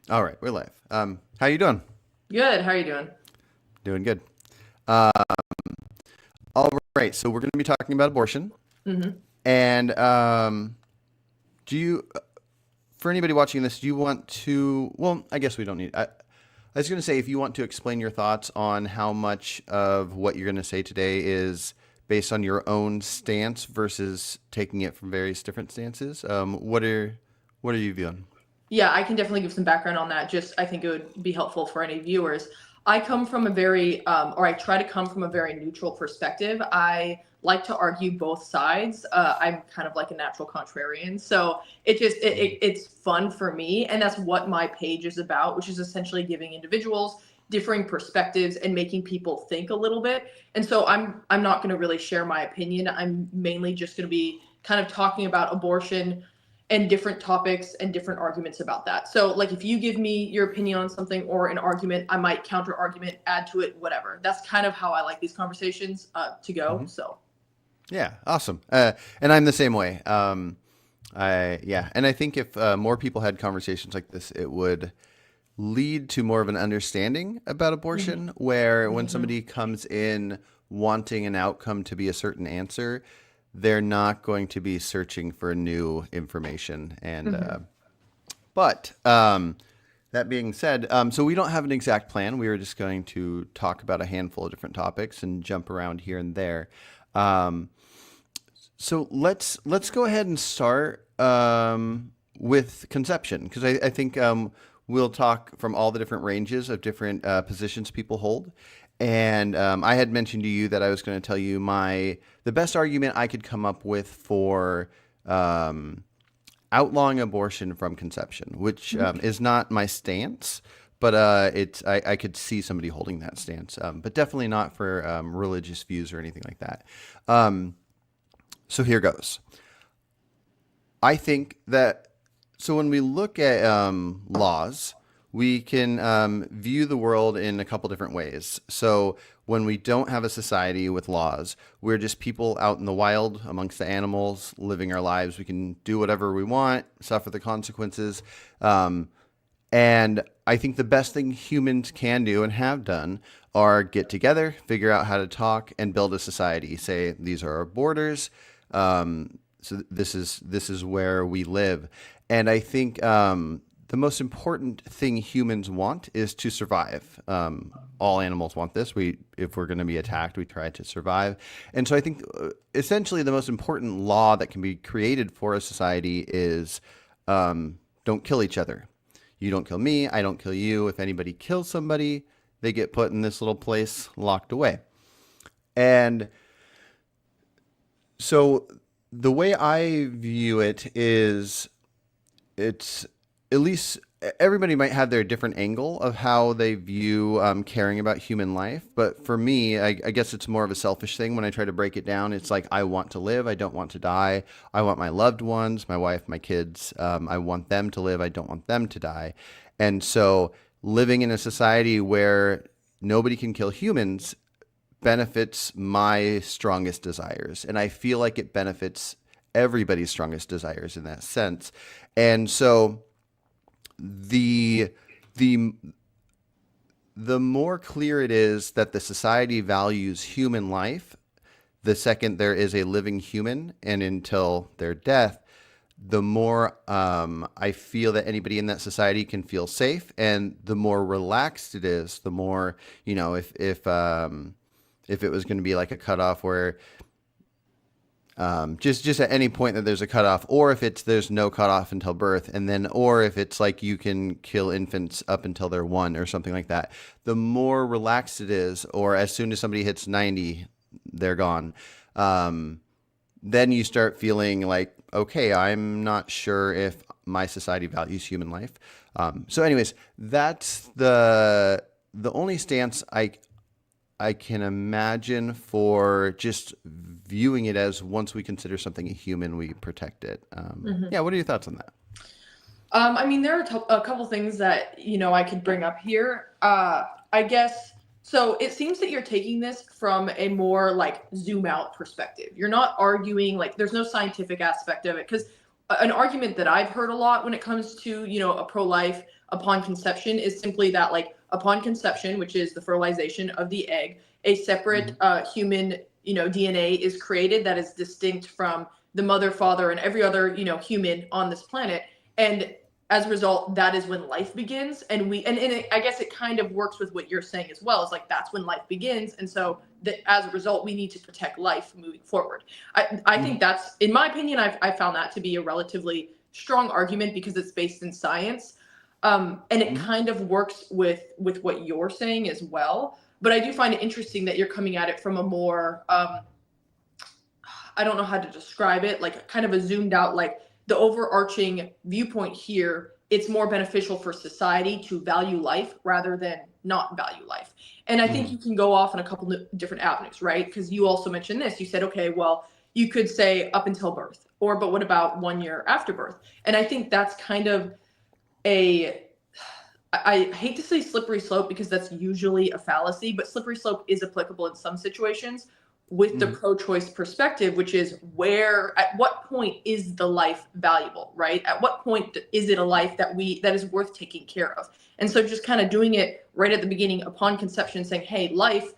All right, we're live. How you doing? Good. How are you doing? Doing good. Uh, all right, so we're going to be talking about abortion. hmm And do you, for anybody watching this, do you want to? Well, I guess we don't need. I was going to say if you want to explain your thoughts on how much of what you're going to say today is based on your own stance versus taking it from various different stances. What are you viewing? Yeah, I can definitely give some background on that. Just I think it would be helpful for any viewers. I come from a very, or I try to come from a very neutral perspective. I like to argue both sides. I'm kind of like a natural contrarian, so it's fun for me, and that's what my page is about, which is essentially giving individuals differing perspectives and making people think a little bit. And so I'm not going to really share my opinion. I'm mainly just going to be kind of talking about abortion and different topics and different arguments about that. So, like, if you give me your opinion on something or an argument, I might counter argument, add to it, whatever. That's kind of how I like these conversations to go. Hmm. So, Yeah, awesome. And I'm the same way. And I think if more people had conversations like this, it would lead to more of an understanding about hmm abortion, where when hmm somebody comes in wanting an outcome to be a certain answer, they're not going to be searching for new information. But that being said, so we don't have an exact plan. We were just going to talk about a handful of different topics and jump around here and there. Um, so let's go ahead and start with conception because I think we'll talk from all the different ranges of different positions people hold. And I had mentioned to you that I was going to tell you the best argument I could come up with for um, outlawing abortion from conception, which is not my stance, but I could see somebody holding that stance, but definitely not for religious views or anything like that. Um, so here goes. I think that so when we look at laws, we can view the world in a couple different ways. So when we don't have a society with laws, we're just people out in the wild amongst the animals, living our lives. We can do whatever we want, suffer the consequences. Um, and I think the best thing humans can do and have done are get together, figure out how to talk, and build a society. Say these are our borders. So this is where we live, and I think the most important thing humans want is to survive. All animals want this. If we're going to be attacked, we try to survive, and so I think essentially the most important law that can be created for a society is don't kill each other. You don't kill me, I don't kill you. If anybody kills somebody, they get put in this little place locked away. And so the way I view it is it's at least everybody might have their different angle of how they view caring about human life. But for me, I guess it's more of a selfish thing when I try to break it down. It's like I want to live, I don't want to die. I want my loved ones, my wife, my kids. I want them to live, I don't want them to die. And so living in a society where nobody can kill humans benefits my strongest desires. And I feel like it benefits everybody's strongest desires in that sense. And so the the the more clear it is that the society values human life, the second there is a living human and until their death, the more I feel that anybody in that society can feel safe, and the more relaxed it is, the more if it was going to be like a cutoff where just at any point that there's a cutoff, or if it's there's no cutoff until birth, and then or if it's like you can kill infants up until they're one or something like that, the more relaxed it is, or as soon as somebody hits 90, they're gone. Um, then you start feeling like, okay, I'm not sure if my society values human life. So, anyways, that's the only stance I can imagine for just viewing it as once we consider something a human, we protect it. hmm Yeah, what are your thoughts on that? I mean, there are a couple things that I could bring up here. I guess so. It seems that you're taking this from a more like zoom out perspective. You're not arguing like there's no scientific aspect of it because an argument that I've heard a lot when it comes to, a pro-life upon conception is simply that, like, upon conception, which is the fertilization of the egg, a separate human, DNA is created that is distinct from the mother, father, and every other, human on this planet. And as a result, that is when life begins. And I guess it kind of works with what you're saying as well. Is like, that's when life begins. And so as a result, we need to protect life moving forward. I think that's, in my opinion, I found that to be a relatively strong argument because it's based in science. And it kind of works with what you're saying as well. But I do find it interesting that you're coming at it from a more, I don't know how to describe it, like kind of a zoomed out, like the overarching viewpoint here, it's more beneficial for society to value life rather than not value life. And I think you can go off on a couple of different avenues, right? Because you also mentioned this. You said, okay, well, you could say up until birth, but what about 1 year after birth? And I think that's kind of I hate to say slippery slope because that's usually a fallacy, but slippery slope is applicable in some situations with the pro-choice perspective, which is at what point is the life valuable, right? At what point is it a life that is worth taking care of? And so just kind of doing it right at the beginning upon conception, saying, hey, life,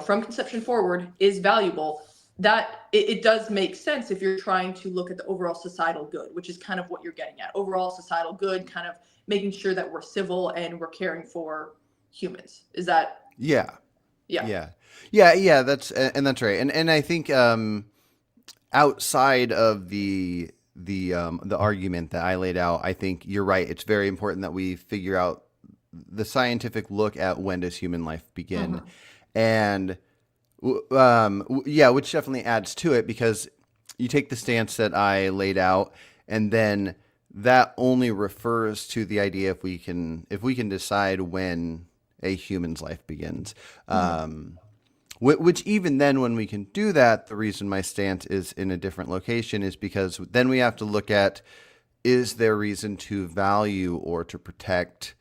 from conception forward is valuable. That it does make sense if you're trying to look at the overall societal good, which is kind of what you're getting at. Overall societal good, kind of making sure that we're civil and we're caring for humans. Is that? Yeah. Yeah. That's right. And I think outside of the argument that I laid out, I think you're right. It's very important that we figure out the scientific look at when does human life begin, and which definitely adds to it because you take the stance that I laid out, and then that only refers to the idea if we can decide when a human's life begins. Which even then, when we can do that, the reason my stance is in a different location is because then we have to look at, is there reason to value or to protect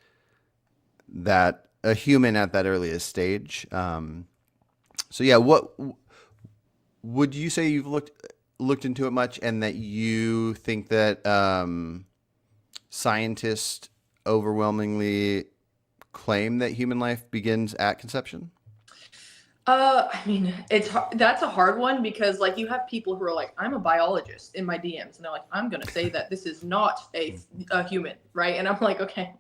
that a human at that earliest stage? What would you say you've looked into it much, and that you think that scientists overwhelmingly claim that human life begins at conception? I mean, that's a hard one because, like, you have people who are like, I'm a biologist in my DMs, and they're like, I'm going to say that this is not a human, right? And I'm like, okay,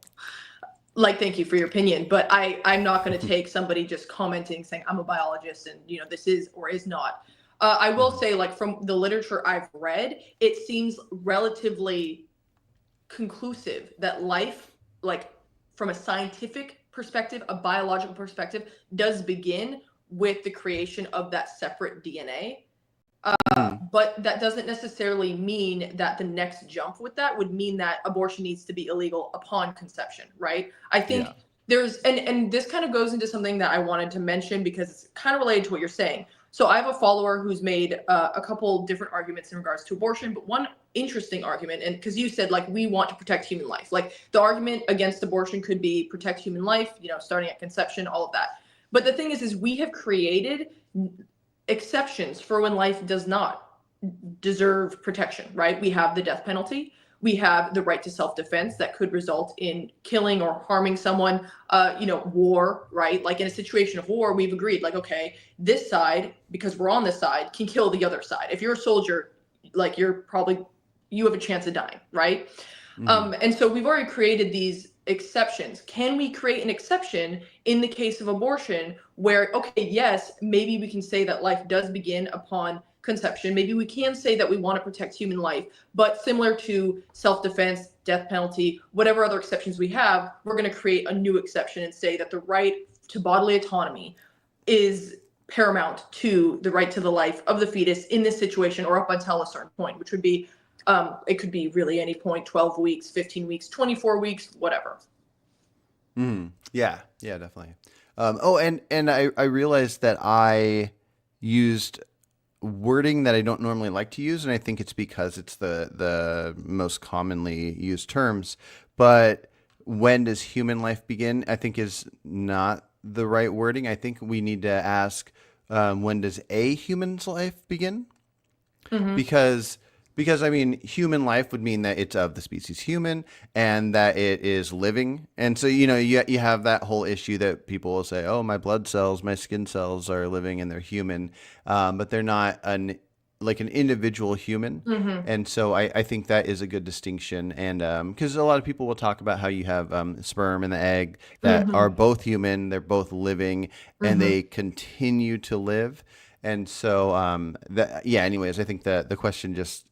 like, thank you for your opinion, but I'm not going to take somebody just commenting saying I'm a biologist and, this is or is not. I will say, like, from the literature I've read, it seems relatively conclusive that life, like, from a scientific perspective, a biological perspective, does begin with the creation of that separate DNA. But that doesn't necessarily mean that the next jump with that would mean that abortion needs to be illegal upon conception, right? I think there's, and this kind of goes into something that I wanted to mention because it's kind of related to what you're saying. So I have a follower who's made a couple different arguments in regards to abortion, but one interesting argument, and because you said, like, we want to protect human life, like the argument against abortion could be protect human life, starting at conception, all of that. But the thing is we have created exceptions for when life does not deserve protection, right? We have the death penalty. We have the right to self-defense that could result in killing or harming someone, war, right? Like in a situation of war, we've agreed, like, okay, this side, because we're on this side, can kill the other side. If you're a soldier, like, you have a chance of dying, right? And so we've already created these exceptions. Can we create an exception in the case of abortion where, okay, yes, maybe we can say that life does begin upon conception. Maybe we can say that we want to protect human life, but similar to self-defense, death penalty, whatever other exceptions we have, we're going to create a new exception and say that the right to bodily autonomy is paramount to the right to the life of the fetus in this situation, or up until a certain point, which would be it could be really any point, 12 weeks, 15 weeks, 24 weeks, whatever. Yeah, definitely. And I realized that I used wording that I don't normally like to use, and I think it's because it's the most commonly used terms. But when does human life begin, I think, is not the right wording. I think we need to ask, when does a human's life begin? Because Because I mean, human life would mean that it's of the species human and that it is living. And so, you have that whole issue that people will say, oh, my blood cells, my skin cells are living and they're human, but they're not like an individual human. Hmm. And so I think that is a good distinction. And because a lot of people will talk about how you have sperm and the egg that are Hmm. both human, they're both living, and Hmm. they continue to live. And so, yeah, anyways, I think that the question just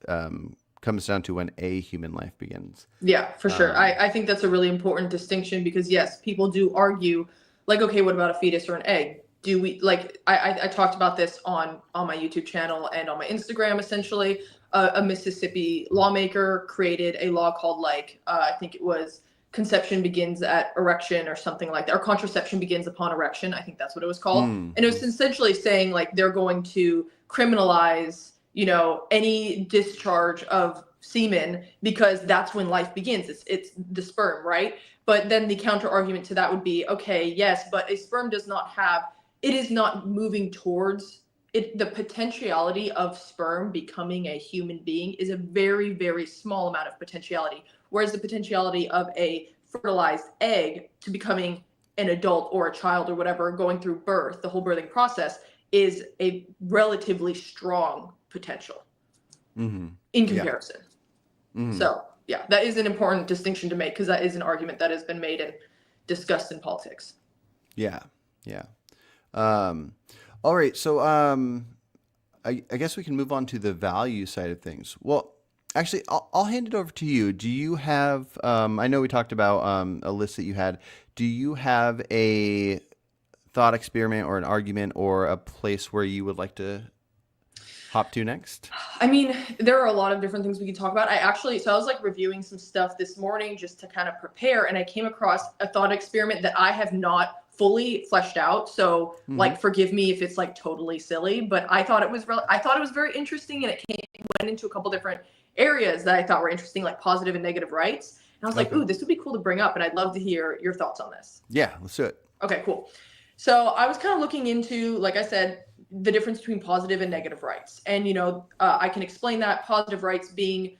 comes down to when a human life begins. Yeah, for sure. Um, I think that's a really important distinction because yes, people do argue, like, okay, what about a fetus or an egg? Do we like I talked about this on my YouTube channel and on my Instagram essentially. A Mississippi lawmaker created a law called I think it was conception begins at erection or something like that, or contraception begins upon erection. I think that's what it was called. And it was essentially saying like they're going to criminalize, any discharge of semen because that's when life begins. It's the sperm, right? But then the counter argument to that would be, okay, yes, but a sperm does not have, it is not moving towards it. The potentiality of sperm becoming a human being is a very, very small amount of potentiality. Whereas the potentiality of a fertilized egg to becoming an adult or a child or whatever, going through birth, the whole birthing process, is a relatively strong potential hmm in Yeah. comparison. hmm So, yeah, that is an important distinction to make because that is an argument that has been made and discussed in politics. Yeah. Yeah. Um, all right. So, I guess we can move on to the value side of things. Well, actually, I'll hand it over to you. Do you have, I know we talked about a list that you had. Do you have a thought experiment or an argument or a place where you would like to hop to next? I mean, there are a lot of different things we could talk about. So I was like reviewing some stuff this morning just to kind of prepare, and I came across a thought experiment that I have not fully fleshed out. So, hmm like, forgive me if it's like totally silly, but I thought it was very interesting, and went into a couple different areas that I thought were interesting, like positive and negative rights. And I was like, Okay. ooh, this would be cool to bring up, and I'd love to hear your thoughts on this. Yeah, let's do it. Okay, cool. So I was kind of looking into, like I said, the difference between positive and negative rights. And, I can explain that positive rights being,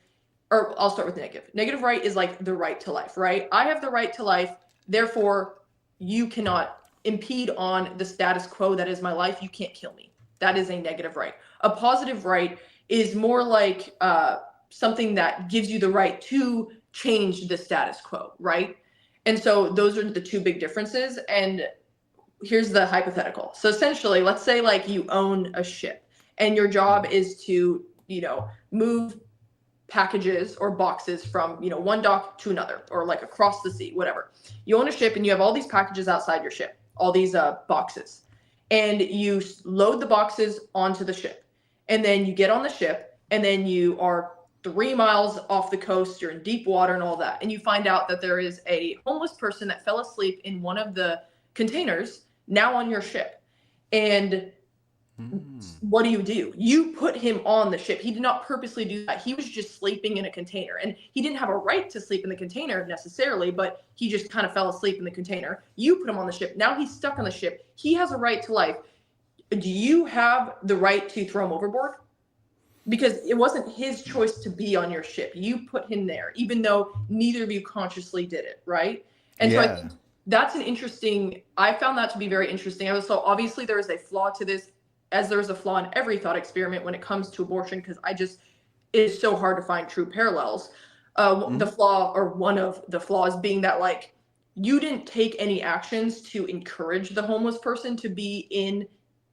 or I'll start with negative. Negative right is like the right to life, right? I have the right to life. Therefore, you cannot impede on the status quo that is my life. You can't kill me. That is a negative right. A positive right is more like something that gives you the right to change the status quo, right? And so those are the two big differences. And here's the hypothetical. So essentially, let's say like you own a ship and your job Mhm. is to, move packages or boxes from, one dock to another or like across the sea, whatever. You own a ship and you have all these packages outside your ship, all these boxes. And you load the boxes onto the ship. And then you get on the ship and then you are 3 miles off the coast, you're in deep water and all that. And you find out that there is a homeless person that fell asleep in one of the containers now on your ship. And Mm. what do? You put him on the ship. He did not purposely do that. He was just sleeping in a container. And he didn't have a right to sleep in the container necessarily, but he just kind of fell asleep in the container. You put him on the ship. Now he's stuck on the ship. He has a right to life. Do you have the right to throw him overboard? Because it wasn't his choice to be on your ship. You put him there, even though neither of you consciously did it, right? And so I Yeah. think I found that to be very interesting. So obviously there is a flaw to this, as there's a flaw in every thought experiment when it comes to abortion, because it is so hard to find true parallels. The hmm flaw, or one of the flaws, being that like you didn't take any actions to encourage the homeless person to be in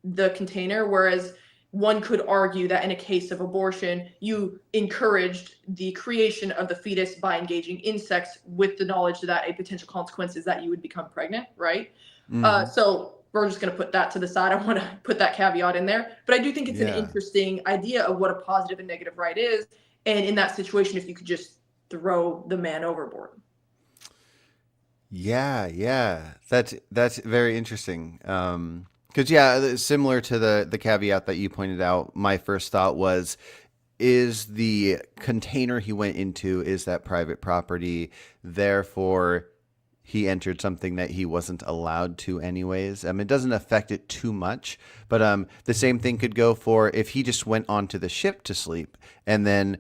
the container, whereas one could argue that in a case of abortion, you encouraged the creation of the fetus by engaging in sex with the knowledge that a potential consequence is that you would become pregnant, right? hmm So we're just going to put that to the side. I want to put that caveat in there. But I do think it's an Yeah. interesting idea of what a positive and negative right is. And in that situation, if you could just throw the man overboard. Yeah, yeah. That's very interesting. Because yeah, similar to the caveat that you pointed out, my first thought was, is the container he went into, is that private property? Therefore, he entered something that he wasn't allowed to anyways. It doesn't affect it too much, but the same thing could go for if he just went onto the ship to sleep, and then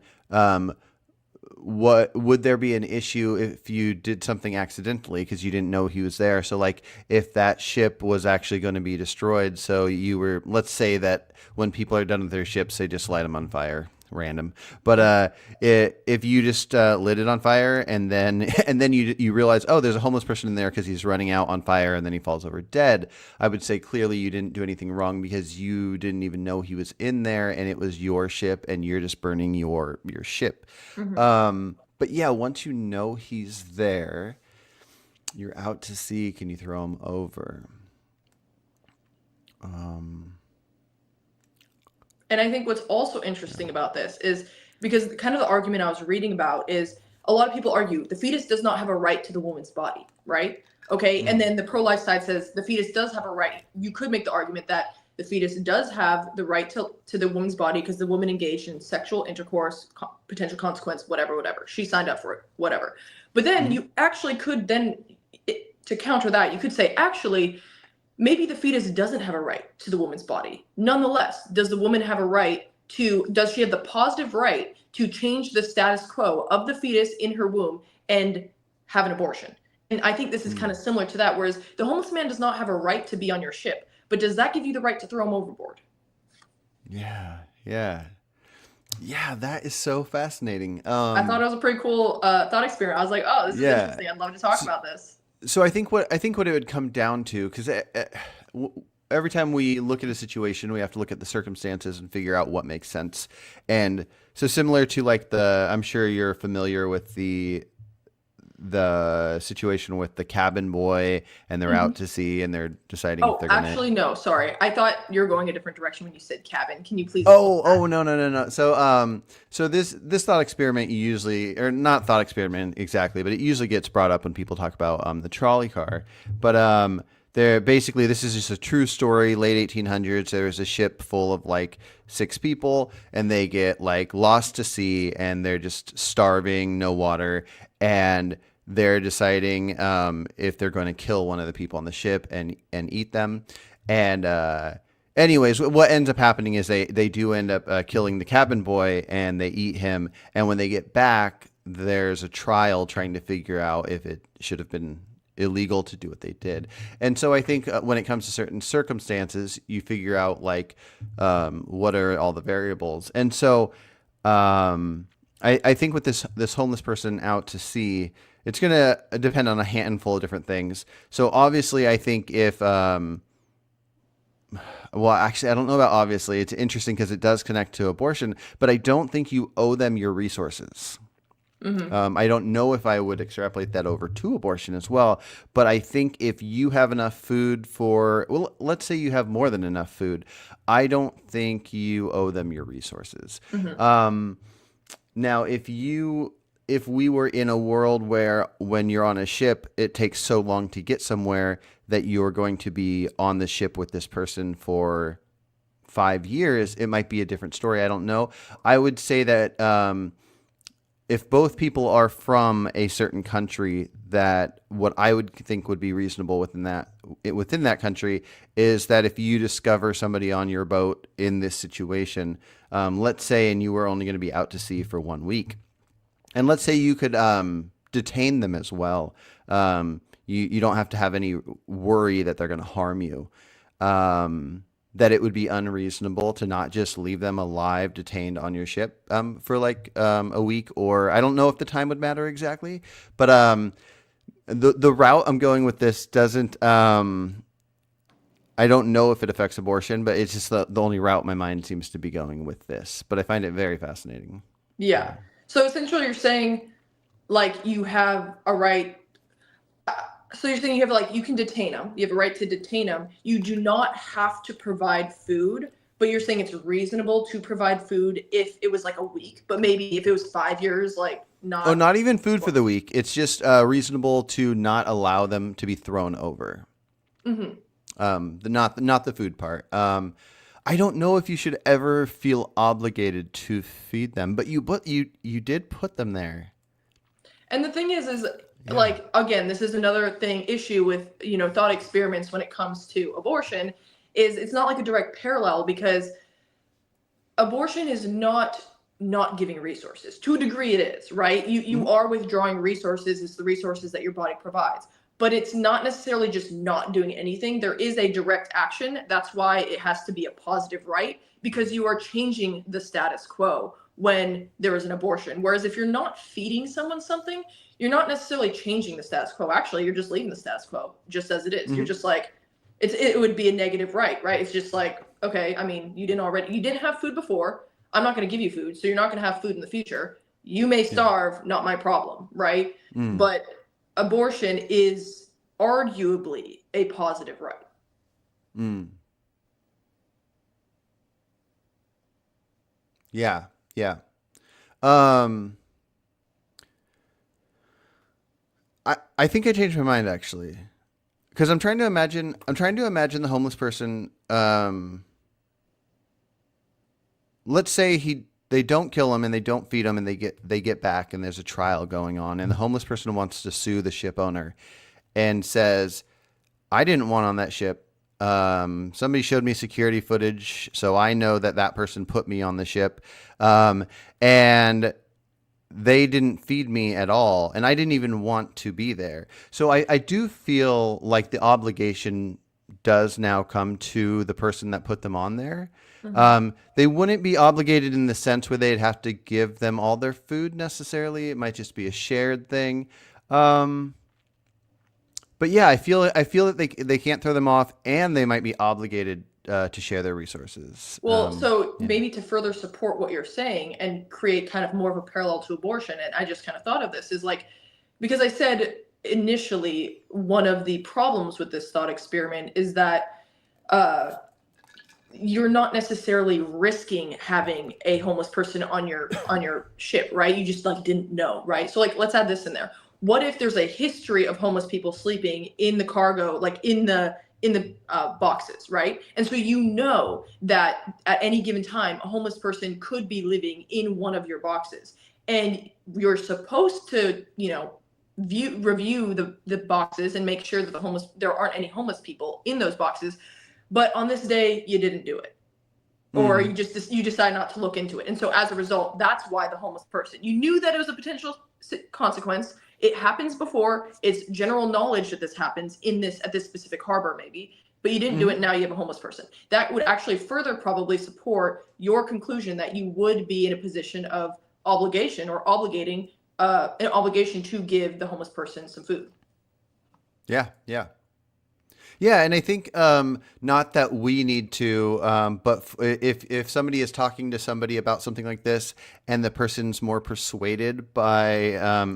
what would there be an issue if you did something accidentally because you didn't know he was there? So like if that ship was actually going to be destroyed, so you were, let's say that when people are done with their ships, they just light them on fire, random. But if you just lit it on fire and then and then you realize, oh, there's a homeless person in there because he's running out on fire and then he falls over dead, I would say clearly you didn't do anything wrong because you didn't even know he was in there and it was your ship and you're just burning your ship. But yeah, once you know he's there, you're out to sea. Can you throw him over? And I think what's also interesting about this is because kind of the argument I was reading about is a lot of people argue the fetus does not have a right to the woman's body, right? Okay. And then the pro-life side says the fetus does have a right. You could make the argument that the fetus does have the right to the woman's body because the woman engaged in sexual intercourse, potential consequence, whatever. She signed up for it, whatever. But then you actually could then, to counter that, you could say, actually, maybe the fetus doesn't have a right to the woman's body. Nonetheless, does the woman have a right does she have the positive right to change the status quo of the fetus in her womb and have an abortion? And I think this is kind of similar to that, whereas the homeless man does not have a right to be on your ship, but does that give you the right to throw him overboard? Yeah, that is so fascinating. I thought it was a pretty cool thought experiment. I was like, oh, this is interesting. I'd love to talk about this. So I think what it would come down to, because every time we look at a situation, we have to look at the circumstances and figure out what makes sense. And so similar to like I'm sure you're familiar with the situation with the cabin boy, and they're out to sea and they're deciding if they're gonna... Actually, no, sorry. I thought you were going a different direction when you said cabin. Can you please... No. So this thought experiment usually, or not thought experiment exactly, but it usually gets brought up when people talk about the trolley car. But they're basically, this is just a true story. Late 1800s, there was a ship full of like 6 people, and they get like lost to sea, and they're just starving, no water, and they're deciding if they're going to kill one of the people on the ship and eat them. And anyways, what ends up happening is they do end up killing the cabin boy, and they eat him. And when they get back, there's a trial trying to figure out if it should have been illegal to do what they did. And so I think when it comes to certain circumstances, you figure out like what are all the variables. And so I think with this homeless person out to sea, it's going to depend on a handful of different things. So obviously, I think if well, actually, I don't know about obviously. It's interesting because it does connect to abortion, but I don't think you owe them your resources. I don't know if I would extrapolate that over to abortion as well, but I think if you have enough food well, let's say you have more than enough food, I don't think you owe them your resources. Now, if we were in a world where when you're on a ship, it takes so long to get somewhere that you're going to be on the ship with this person for 5 years, it might be a different story. I don't know. I would say that if both people are from a certain country, that what I would think would be reasonable within that country is that if you discover somebody on your boat in this situation, let's say, and you were only going to be out to sea for 1 week, and let's say you could detain them as well. You don't have to have any worry that they're going to harm you. That it would be unreasonable to not just leave them alive, detained on your ship for like a week, or I don't know if the time would matter exactly, but the route I'm going with this doesn't. I don't know if it affects abortion, but it's just the only route my mind seems to be going with this. But I find it very fascinating. Yeah. So essentially, you're saying like you have a right. So you're saying you have like, you can detain them. You have a right to detain them. You do not have to provide food, but you're saying it's reasonable to provide food if it was like a week, but maybe if it was 5 years, like not. Oh, not even food for the week. It's just reasonable to not allow them to be thrown over. Not the food part. I don't know if you should ever feel obligated to feed them, but you did put them there. And the thing is Yeah. like, again, this is another issue with, thought experiments when it comes to abortion, is it's not like a direct parallel, because abortion is not giving resources. To a degree it is, right? You Mhm. are withdrawing resources. It's the resources that your body provides, but it's not necessarily just not doing anything. There is a direct action. That's why it has to be a positive right, because you are changing the status quo when there is an abortion. Whereas if you're not feeding someone something, you're not necessarily changing the status quo. Actually, you're just leaving the status quo just as it is. You're Mhm. just like, it would be a negative right? It's just like, okay, I mean, you didn't have food before. I'm not going to give you food, so you're not going to have food in the future. You may Yeah. starve, not my problem, right? Mm. But abortion is arguably a positive right. Mm. Yeah. Yeah. Um, I think I changed my mind actually. Because I'm trying to imagine the homeless person. Let's say they don't kill him and they don't feed him and they get back and there's a trial going on and the homeless person wants to sue the ship owner and says, I didn't want on that ship. Somebody showed me security footage, so I know that that person put me on the ship, and they didn't feed me at all, and I didn't even want to be there. So I do feel like the obligation does now come to the person that put them on there. Mm-hmm. They wouldn't be obligated in the sense where they'd have to give them all their food necessarily. It might just be a shared thing. Um, but yeah, I feel that they can't throw them off, and they might be obligated to share their resources. Well, so Yeah. maybe to further support what you're saying and create kind of more of a parallel to abortion, and I just kind of thought of this, is like, because I said initially one of the problems with this thought experiment is that uh, you're not necessarily risking having a homeless person on your ship, right? You just like didn't know, right? So like, let's add this in there. What if there's a history of homeless people sleeping in the cargo, like in the boxes, right? And so that at any given time a homeless person could be living in one of your boxes, and you're supposed to, review the boxes and make sure that there aren't any homeless people in those boxes. But on this day you didn't do it, or Mm. you decide not to look into it, and so as a result, that's why the homeless person, you knew that it was a potential consequence. It happens before. It's general knowledge that this happens at this specific harbor, maybe, but you didn't do Hmm. it. Now you have a homeless person. That would actually further probably support your conclusion that you would be in a position of obligation, or obligating an obligation to give the homeless person some food. Yeah. Yeah. Yeah, and I think not that we need to, but if somebody is talking to somebody about something like this, and the person's more persuaded by,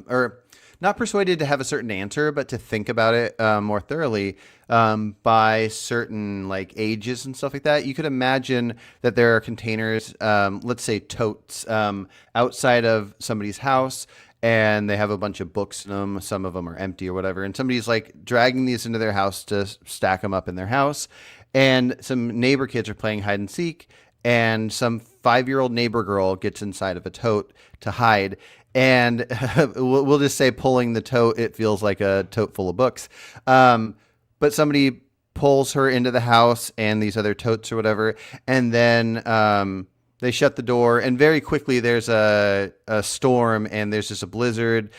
or not persuaded to have a certain answer, but to think about it more thoroughly by certain like ages and stuff like that, you could imagine that there are containers, let's say totes, outside of somebody's house, and they have a bunch of books in them. Some of them are empty or whatever. And somebody's like dragging these into their house to stack them up in their house. And some neighbor kids are playing hide and seek. And some 5-year-old neighbor girl gets inside of a tote to hide. And we'll just say pulling the tote, it feels like a tote full of books. But somebody pulls her into the house and these other totes or whatever. And then they shut the door, and very quickly there's a storm, and there's just a blizzard,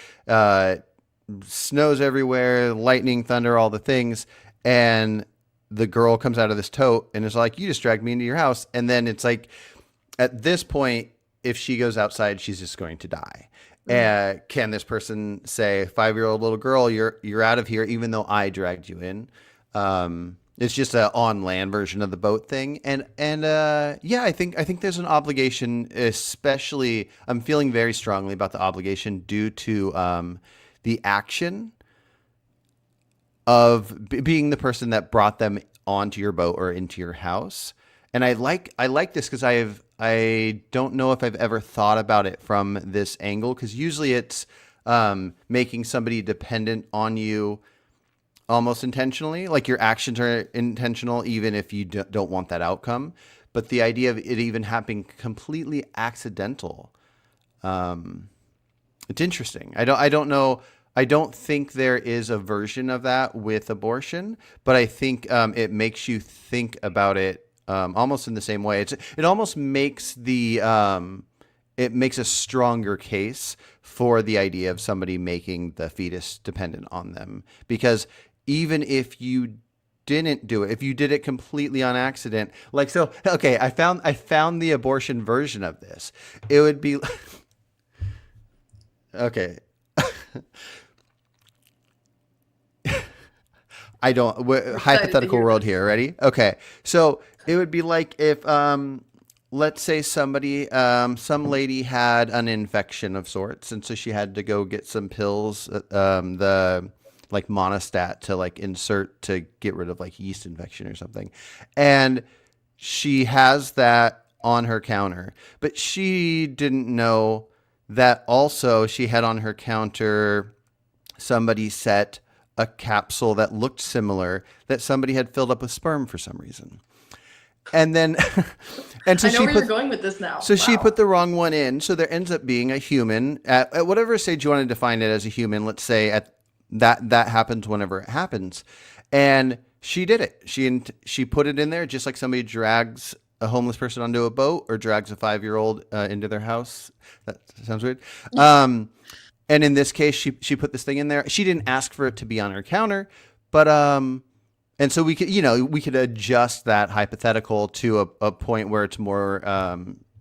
snows everywhere, lightning, thunder, all the things. And the girl comes out of this tote and is like, you just dragged me into your house. And then it's like, at this point, if she goes outside, she's just going to die. Can this person say, 5-year-old little girl, you're out of here, even though I dragged you in? It's just a on land version of the boat thing, and yeah, I think there's an obligation. Especially, I'm feeling very strongly about the obligation due to the action of being the person that brought them onto your boat or into your house. And I like this because I don't know if I've ever thought about it from this angle, because usually it's making somebody dependent on you almost intentionally, like your actions are intentional even if you don't want that outcome. But the idea of it even happening completely accidental, it's interesting. I don't know. I don't think there is a version of that with abortion, but I think it makes you think about it almost in the same way. It almost makes it makes a stronger case for the idea of somebody making the fetus dependent on them, because even if you didn't do it, if you did it completely on accident, like, so, okay, I found the abortion version of this. It would be okay. I don't We're excited to hypothetical hear world this. here. Ready? Okay. So it would be like if let's say some lady had an infection of sorts, and so she had to go get some pills, the like monostat to like insert to get rid of like yeast infection or something, and she has that on her counter, but she didn't know that also she had on her counter somebody set a capsule that looked similar that somebody had filled up with sperm for some reason. And then and so I know she where you're put going with this now. so she Wow. put the wrong one in. So there ends up being a human at whatever stage you want to define it as a human. Let's say at that happens whenever it happens. And she did it. She put it in there just like somebody drags a homeless person onto a boat or drags a 5-year-old into their house. That sounds weird. Um, and in this case, she put this thing in there. She didn't ask for it to be on her counter, but and so we could adjust that hypothetical to a point where it's more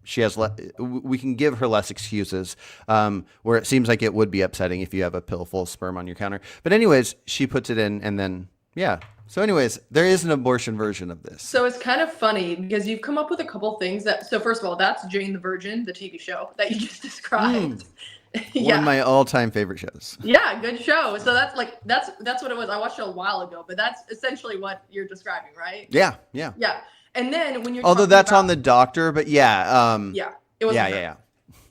she has we can give her less excuses, where it seems like it would be upsetting if you have a pill full of sperm on your counter. But anyways, she puts it in, and then yeah. So anyways, there is an abortion version of this. So it's kind of funny because you've come up with a couple things that. So first of all, that's Jane the Virgin, the TV show that you just described. One of Yeah. my all-time favorite shows. Yeah, good show. So that's what it was. I watched it a while ago, but that's essentially what you're describing, right? Yeah, yeah. Yeah. And then when you're Although talking that's about, on the doctor, but yeah, yeah, it wasn't yeah, her. yeah, yeah.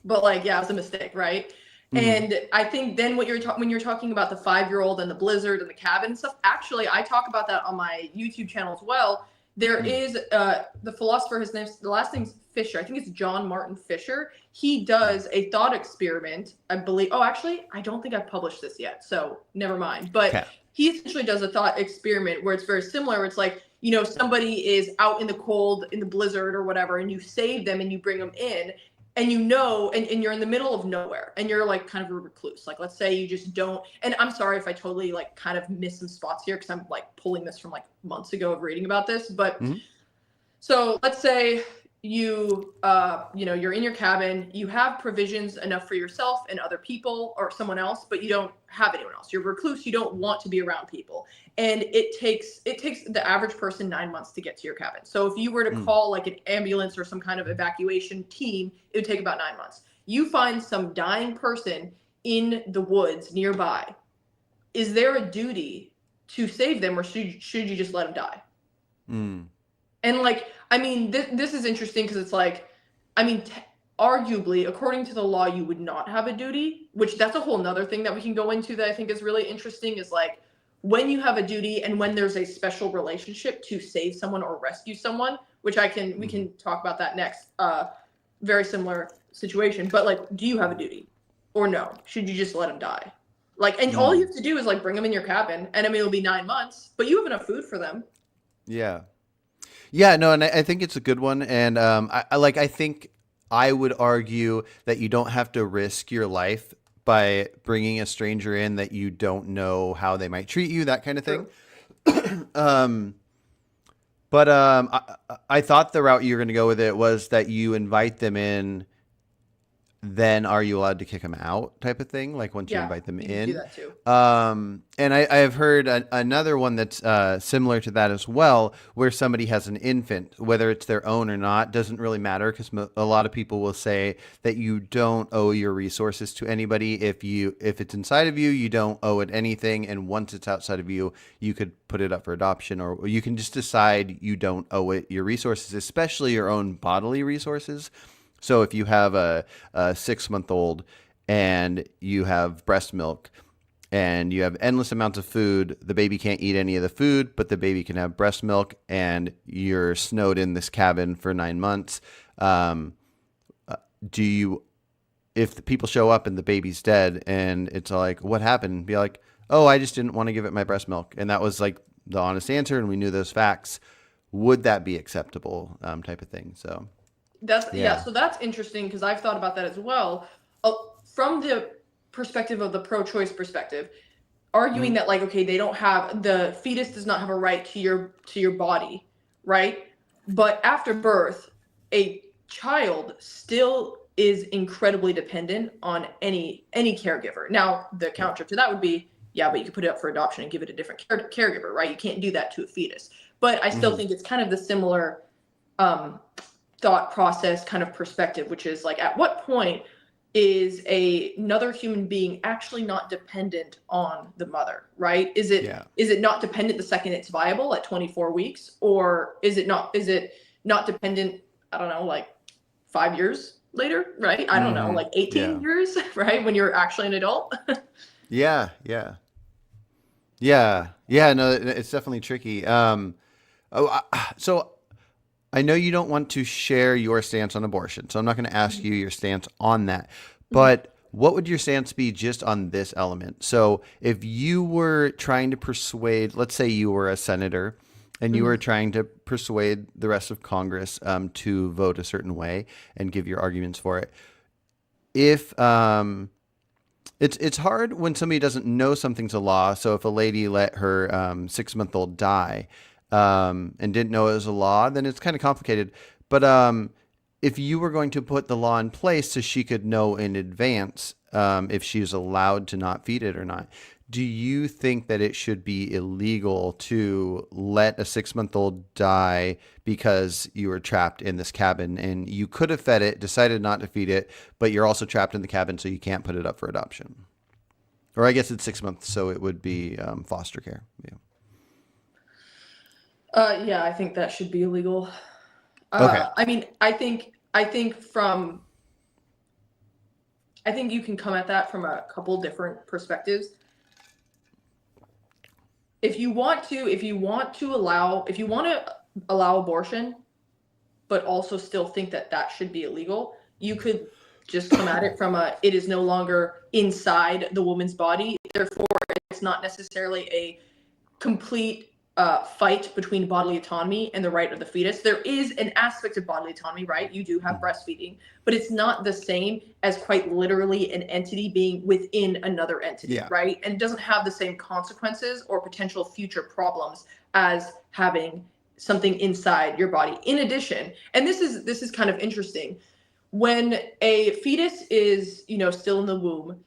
But like, yeah, it was a mistake, right? And I think then when you're talking about the 5-year-old and the blizzard and the cabin and stuff, actually, I talk about that on my YouTube channel as well. There is the philosopher, the last name's Fisher. I think it's John Martin Fisher. He does a thought experiment, I believe. Oh, actually, I don't think I've published this yet, so never mind. But Okay. he essentially does a thought experiment where it's very similar. Where it's like, somebody is out in the cold, in the blizzard or whatever, and you save them and you bring them in. And and you're in the middle of nowhere and you're like kind of a recluse. Like, let's say you just don't, and I'm sorry if I totally like kind of miss some spots here because I'm like pulling this from like months ago of reading about this. But so let's say you're in your cabin, you have provisions enough for yourself and other people or someone else, but you don't have anyone else. You're a recluse, you don't want to be around people. And it takes the average person 9 months to get to your cabin. So if you were to call like an ambulance or some kind of evacuation team, it would take about 9 months. You find some dying person in the woods nearby. Is there a duty to save them, or should you just let them die? And like, I mean, this is interesting because it's like, I mean, arguably, according to the law, you would not have a duty, which that's a whole nother thing that we can go into that I think is really interesting is like when you have a duty and when there's a special relationship to save someone or rescue someone, which we can talk about that next. Very similar situation, but like, do you have a duty or no? Should you just let them die? Like, and all you have to do is like bring them in your cabin, and I mean, it'll be 9 months, but you have enough food for them. Yeah. Yeah, no, and I think it's a good one. And I think I would argue that you don't have to risk your life by bringing a stranger in that you don't know how they might treat you, that kind of thing. But I thought the route you were going to go with it was that you invite them in, then are you allowed to kick them out type of thing, like once you invite them you can in. do that too. And I've heard another one that's similar to that as well, where somebody has an infant, whether it's their own or not, doesn't really matter, because a lot of people will say that you don't owe your resources to anybody. If it's inside of you, you don't owe it anything, and once it's outside of you, you could put it up for adoption, or you can just decide you don't owe it your resources, especially your own bodily resources. So if you have a 6-month-old and you have breast milk and you have endless amounts of food, the baby can't eat any of the food, but the baby can have breast milk, and you're snowed in this cabin for 9 months. Do you if the people show up and the baby's dead and it's like, what happened? Be like, oh, I just didn't want to give it my breast milk. And that was like the honest answer. And we knew those facts. Would that be acceptable, type of thing? So yeah. So that's interesting because I've thought about that as well. From the perspective of the pro-choice perspective, arguing Mhm. that like, okay, they don't have, the fetus does not have a right to your body, right? But after birth, a child still is incredibly dependent on any caregiver. Now, the Yeah. counter to that would be, yeah, but you could put it up for adoption and give it a different caregiver, right? You can't do that to a fetus. But I still Mhm. think it's kind of the similar thought process kind of perspective, which is like, at what point is another human being actually not dependent on the mother, right? Yeah. Is it not dependent the second it's viable at 24 weeks, or is it not dependent, I don't know, like 5 years later, right? I don't know, Mhm. like 18 Yeah. years, right? When you're actually an adult. Yeah. Yeah. Yeah. Yeah. No, it's definitely tricky. So I know you don't want to share your stance on abortion, so I'm not going to ask you your stance on that. Mhm. But what would your stance be just on this element? So if you were trying to persuade, let's say you were a senator and you were Mhm. trying to persuade the rest of Congress, to vote a certain way and give your arguments for it, if it's hard when somebody doesn't know something's a law. So if a lady let her 6 month old die, and didn't know it was a law, then it's kind of complicated. But if you were going to put the law in place so she could know in advance, if she's allowed to not feed it or not, do you think that it should be illegal to let a 6 month old die because you were trapped in this cabin and you could have fed it, decided not to feed it, but you're also trapped in the cabin, so you can't put it up for adoption? Or I guess it's 6 months, so it would be foster care. Yeah. Yeah, I think that should be illegal. Okay. I mean, I think you can come at that from a couple different perspectives. If you want to allow abortion, but also still think that that should be illegal, you could just come at it from it is no longer inside the woman's body, therefore it's not necessarily a complete fight between bodily autonomy and the right of the fetus. There is an aspect of bodily autonomy, right? You do have breastfeeding, but it's not the same as quite literally an entity being within another entity, Yeah. right? And it doesn't have the same consequences or potential future problems as having something inside your body. In addition, and this is kind of interesting, when a fetus is, still in the womb,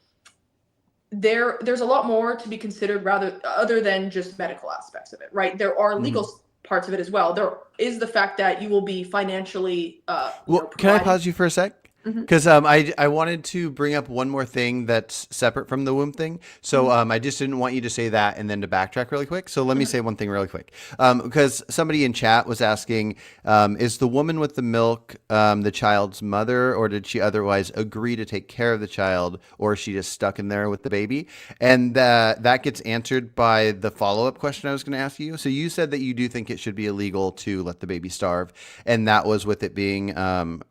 there's a lot more to be considered rather other than just medical aspects of it, right? There are Mhm. legal parts of it as well. There is the fact that you will be financially Well, can I providing. pause you for a sec? Mhm. Because I wanted to bring up one more thing that's separate from the womb thing. So Mhm. I just didn't want you to say that and then to backtrack really quick. So let me say one thing really quick. Because somebody in chat was asking, is the woman with the milk the child's mother, or did she otherwise agree to take care of the child, or is she just stuck in there with the baby? And that gets answered by the follow-up question I was going to ask you. So you said that you do think it should be illegal to let the baby starve, and that was with it being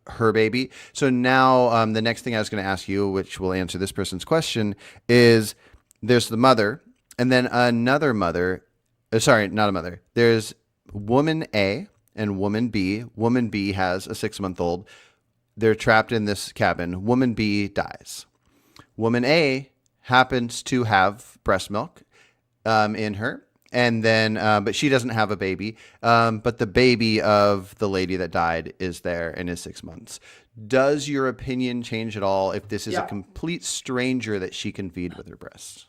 her baby. So now the next thing I was going to ask you, which will answer this person's question, is there's the mother, and then another mother. Sorry, not a mother. There's woman A and woman B. Woman B has a 6 month old. They're trapped in this cabin. Woman B dies. Woman A happens to have breast milk in her. And then, but she doesn't have a baby. But the baby of the lady that died is there and is 6 months. Does your opinion change at all if this is a Yeah. complete stranger that she can feed with her breasts?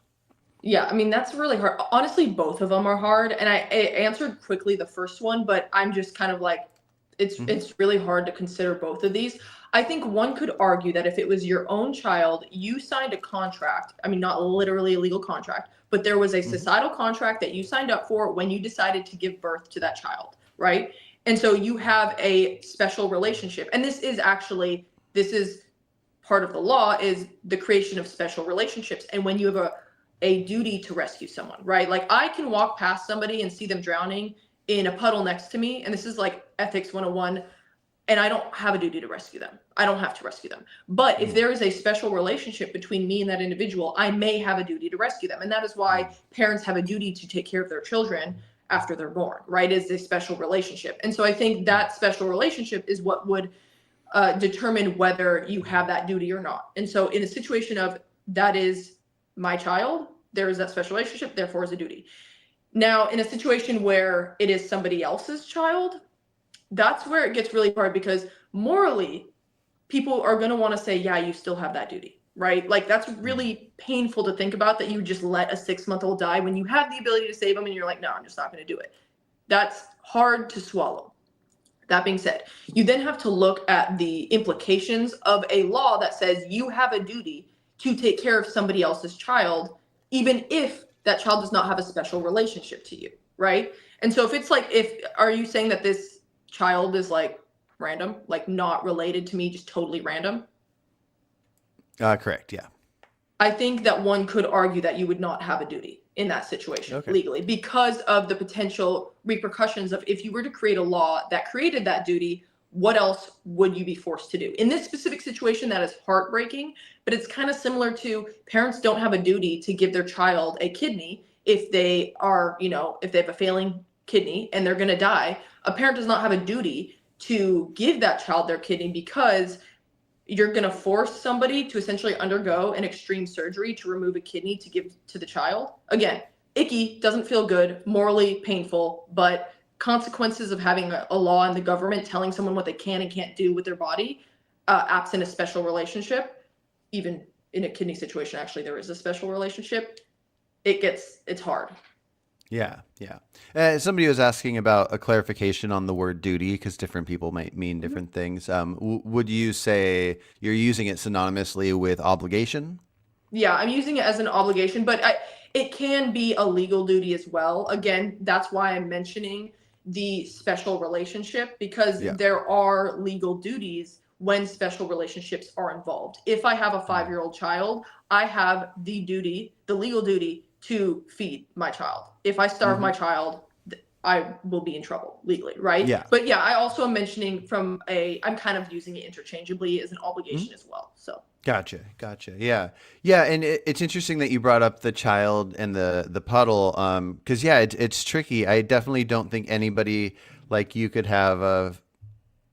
Yeah, I mean, that's really hard. Honestly, both of them are hard. And I answered quickly the first one, but I'm just kind of like, Mm-hmm. it's really hard to consider both of these. I think one could argue that if it was your own child, you signed a contract. I mean, not literally a legal contract, but there was a Mm-hmm. societal contract that you signed up for when you decided to give birth to that child, right? And so you have a special relationship. And this is part of the law, is the creation of special relationships. And when you have a duty to rescue someone, right? Like, I can walk past somebody and see them drowning in a puddle next to me, and this is like ethics 101, and I don't have a duty to rescue them. I don't have to rescue them. But if Mm. there is a special relationship between me and that individual, I may have a duty to rescue them. And that is why parents have a duty to take care of their children after they're born, right? Is a special relationship. And so I think that special relationship is what would determine whether you have that duty or not. And so in a situation of that is my child, there is that special relationship, therefore is a duty. Now, in a situation where it is somebody else's child, that's where it gets really hard, because morally, people are going to want to say, yeah, you still have that duty, right? Like, that's really painful to think about, that you just let a 6-month-old die when you have the ability to save them, and you're like, no, I'm just not going to do it. That's hard to swallow. That being said, you then have to look at the implications of a law that says you have a duty to take care of somebody else's child, even if that child does not have a special relationship to you, right? And so if it's like, are you saying that this child is like random, like not related to me, just totally random? Correct. Yeah. I think that one could argue that you would not have a duty in that situation Okay. legally, because of the potential repercussions of, if you were to create a law that created that duty, what else would you be forced to do? In this specific situation, that is heartbreaking, but it's kind of similar to, parents don't have a duty to give their child a kidney if they are, if they have a failing kidney and they're going to die. A parent does not have a duty to give that child their kidney, because you're going to force somebody to essentially undergo an extreme surgery to remove a kidney to give to the child. Again, icky, doesn't feel good, morally painful, but consequences of having a law in the government telling someone what they can and can't do with their body, absent a special relationship, even in a kidney situation, actually, there is a special relationship. It's hard. Yeah, yeah. Somebody was asking about a clarification on the word duty, because different people might mean different things. Would you say you're using it synonymously with obligation? Yeah, I'm using it as an obligation, but it can be a legal duty as well. Again, that's why I'm mentioning the special relationship, because Yeah. there are legal duties when special relationships are involved. If I have a 5-year-old child, I have the legal duty to feed my child. If I starve Mm-hmm. my child, I will be in trouble legally, right? Yeah. But yeah, I also am mentioning I'm kind of using it interchangeably as an obligation as well. So. Gotcha, gotcha. Yeah, yeah, and it's interesting that you brought up the child and the puddle, because yeah, it's tricky. I definitely don't think anybody, like, you could have a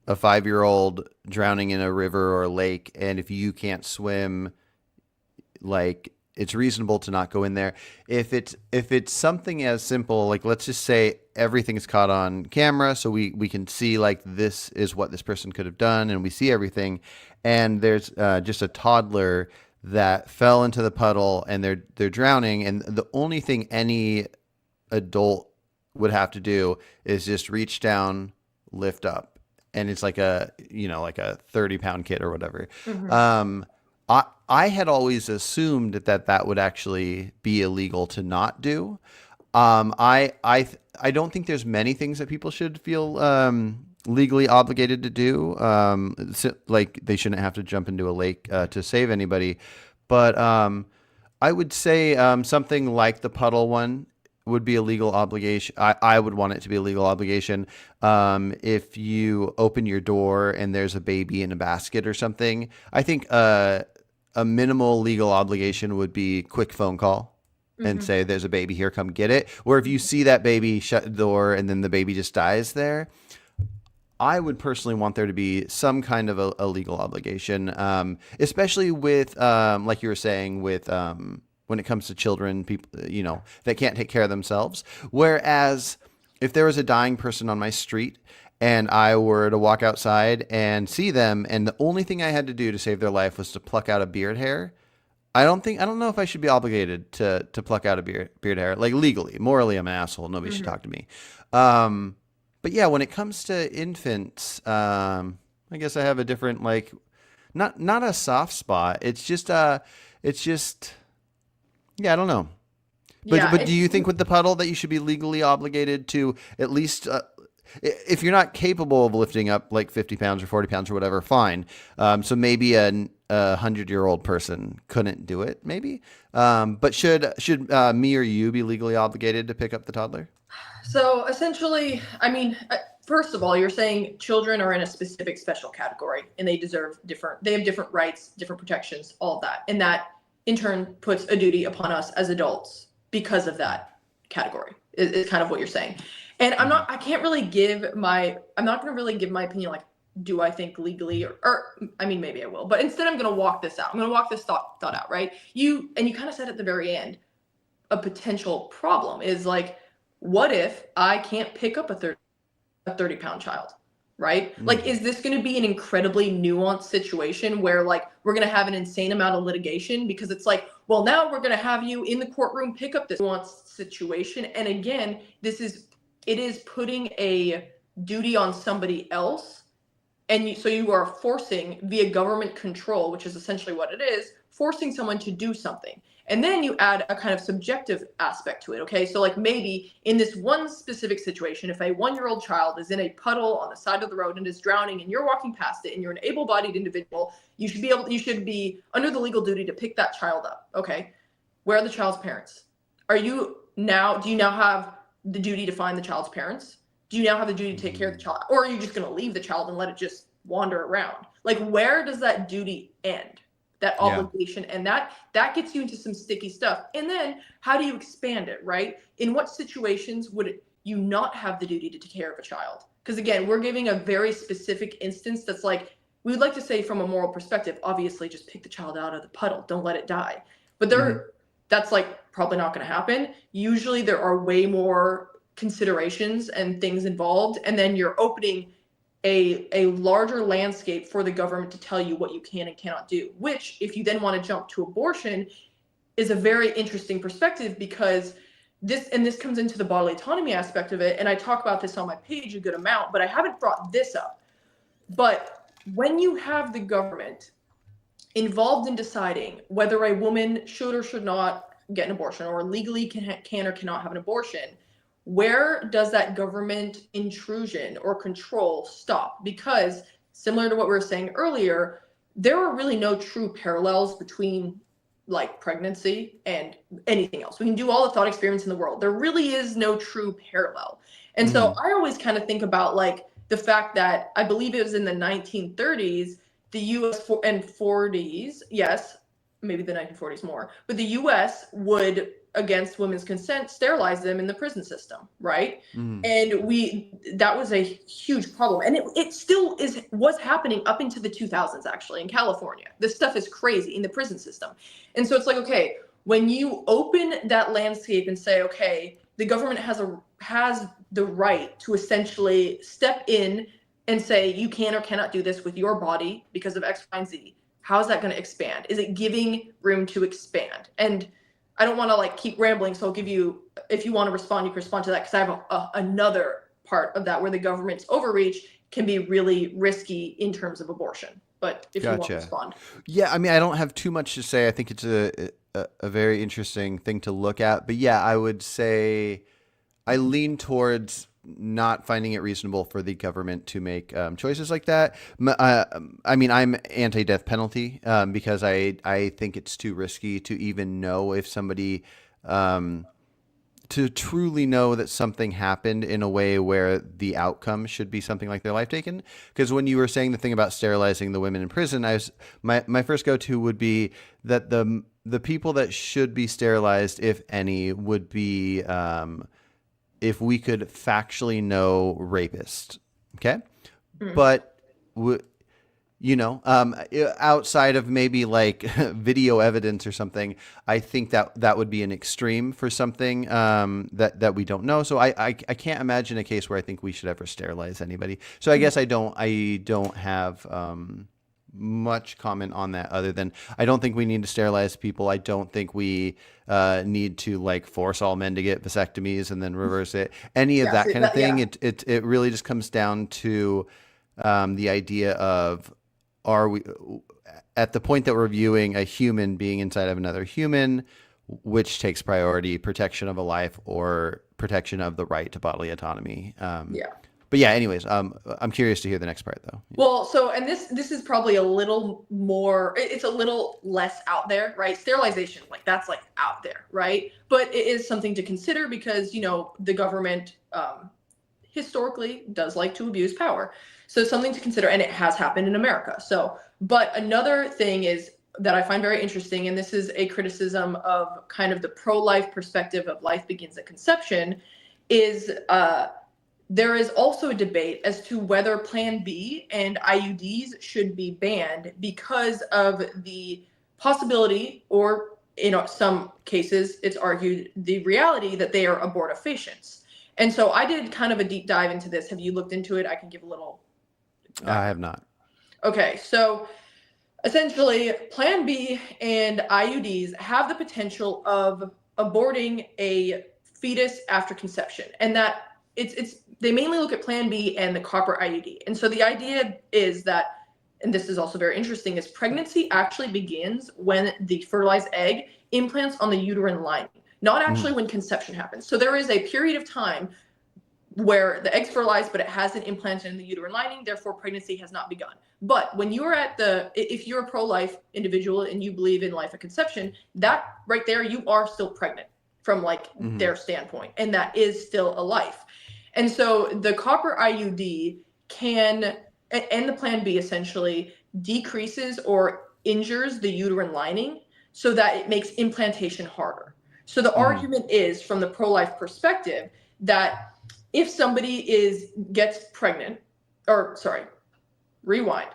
5-year-old drowning in a river or a lake, and if you can't swim, like, it's reasonable to not go in there. If it's something as simple, like, let's just say everything is caught on camera, so we can see, like, this is what this person could have done, and we see everything, and there's just a toddler that fell into the puddle and they're drowning, and the only thing any adult would have to do is just reach down, lift up, and it's like a 30-pound kid or whatever. Mhm. I had always assumed that would actually be illegal to not do. I don't think there's many things that people should feel legally obligated to do. Like, they shouldn't have to jump into a lake to save anybody. But I would say something like the puddle one would be a legal obligation. I would want it to be a legal obligation. If you open your door and there's a baby in a basket or something, I think a minimal legal obligation would be quick phone call and say, there's a baby here, come get it. Or if you see that baby, shut the door, and then the baby just dies there, I would personally want there to be some kind of a legal obligation, especially with, like you were saying, with when it comes to children, people, that can't take care of themselves. Whereas if there was a dying person on my street and I were to walk outside and see them, and the only thing I had to do to save their life was to pluck out a beard hair, I don't know if I should be obligated to pluck out a beard hair, like, legally. Morally, I'm an asshole. Nobody should talk to me. But yeah, when it comes to infants, I guess I have a different, like, not a soft spot. It's just yeah, I don't know. Yeah, But do you think with the puddle that you should be legally obligated to at least, if you're not capable of lifting up like 50 pounds or 40 pounds or whatever, fine. So maybe a 100-year-old person couldn't do it, maybe. But should me or you be legally obligated to pick up the toddler? So essentially, I mean, first of all, you're saying children are in a specific special category and they have different rights, different protections, all of that. And that in turn puts a duty upon us as adults because of that category is kind of what you're saying. And I'm not going to really give my opinion, like, do I think legally or I mean, maybe I will, but instead I'm going to walk this out. I'm going to walk this thought out, right? You kind of said at the very end, a potential problem is like, what if I can't pick up a 30-pound child, right? Like, is this going to be an incredibly nuanced situation where like we're going to have an insane amount of litigation because it's like, well, now we're going to have you in the courtroom pick up this nuanced situation. And again, it is putting a duty on somebody else. And so you are forcing via government control, which is essentially what it is, forcing someone to do something. And then you add a kind of subjective aspect to it. Okay. So like maybe in this one specific situation, if a 1-year-old child is in a puddle on the side of the road and is drowning and you're walking past it and you're an able-bodied individual, you should be under the legal duty to pick that child up. Okay. Where are the child's parents? Do you now have the duty to find the child's parents? Do you now have the duty to take care of the child? Or are you just going to leave the child and let it just wander around? Like, where does that duty end? That obligation, and that gets you into some sticky stuff. And then how do you expand it, right? In what situations would you not have the duty to take care of a child? Because again, we're giving a very specific instance that's like, we would like to say from a moral perspective, obviously just pick the child out of the puddle, don't let it die. But that's like probably not going to happen. Usually there are way more considerations and things involved, and then you're opening a larger landscape for the government to tell you what you can and cannot do, which if you then want to jump to abortion is a very interesting perspective, because this comes into the bodily autonomy aspect of it. And I talk about this on my page a good amount, but I haven't brought this up. But when you have the government involved in deciding whether a woman should or should not get an abortion, or legally can or cannot have an abortion, where does that government intrusion or control stop? Because similar to what we were saying earlier, there are really no true parallels between like pregnancy and anything else. We can do all the thought experiments in the world. There really is no true parallel. And so I always kind of think about like the fact that I believe it was in the 1930s, the US and 40s, yes, maybe the 1940s more, but the US would, against women's consent, sterilize them in the prison system, right? And that was a huge problem, and it still was happening up into the 2000s actually in California. This stuff is crazy in the prison system. And so it's like, okay, when you open that landscape and say, okay, the government has the right to essentially step in and say you can or cannot do this with your body because of X, Y, and Z, how is that going to expand? Is it giving room to expand? And I don't want to like keep rambling, so I'll give you, if you want to respond, you can respond to that, because I have another part of that where the government's overreach can be really risky in terms of abortion. But if you want to respond. Yeah, I mean, I don't have too much to say. I think it's a very interesting thing to look at. But yeah, I would say I lean towards not finding it reasonable for the government to make choices like that. I mean, I'm anti-death penalty because I think it's too risky to even know if somebody, to truly know that something happened in a way where the outcome should be something like their life taken. Because when you were saying the thing about sterilizing the women in prison, my first go-to would be that the people that should be sterilized, if any, would be if we could factually know rapists, okay? But, outside of maybe like video evidence or something, I think that would be an extreme for something that we don't know. So I can't imagine a case where I think we should ever sterilize anybody. So I guess I don't have much comment on that, other than I don't think we need to sterilize people. I don't think we need to like force all men to get vasectomies and then reverse it. Any of that kind of thing. Yeah. It really just comes down to the idea of, are we at the point that we're viewing a human being inside of another human, which takes priority, protection of a life or protection of the right to bodily autonomy? But yeah, anyways, I'm curious to hear the next part though. Well, so, and this is probably a little more, it's a little less out there, right? Sterilization, like that's like out there, right? But it is something to consider because, the government historically does like to abuse power. So something to consider, and it has happened in America. So, but another thing is that I find very interesting, and this is a criticism of kind of the pro-life perspective of life begins at conception, is there is also a debate as to whether Plan B and IUDs should be banned because of the possibility, or in some cases, it's argued the reality that they are abortifacients. And so I did kind of a deep dive into this. Have you looked into it? I can give a little I background. have not. Okay, so essentially, Plan B and IUDs have the potential of aborting a fetus after conception, and that it's they mainly look at Plan B and the copper IUD. And so the idea is that, and this is also very interesting, is pregnancy actually begins when the fertilized egg implants on the uterine lining, not actually when conception happens. So there is a period of time where the egg's fertilized, but it hasn't implanted in the uterine lining, therefore pregnancy has not begun. But when you're if you're a pro-life individual and you believe in life at conception, that right there, you are still pregnant from their standpoint, and that is still a life. And so the copper IUD can, and the Plan B essentially decreases or injures the uterine lining so that it makes implantation harder. So the argument is, from the pro-life perspective, that if somebody gets pregnant, or sorry, rewind.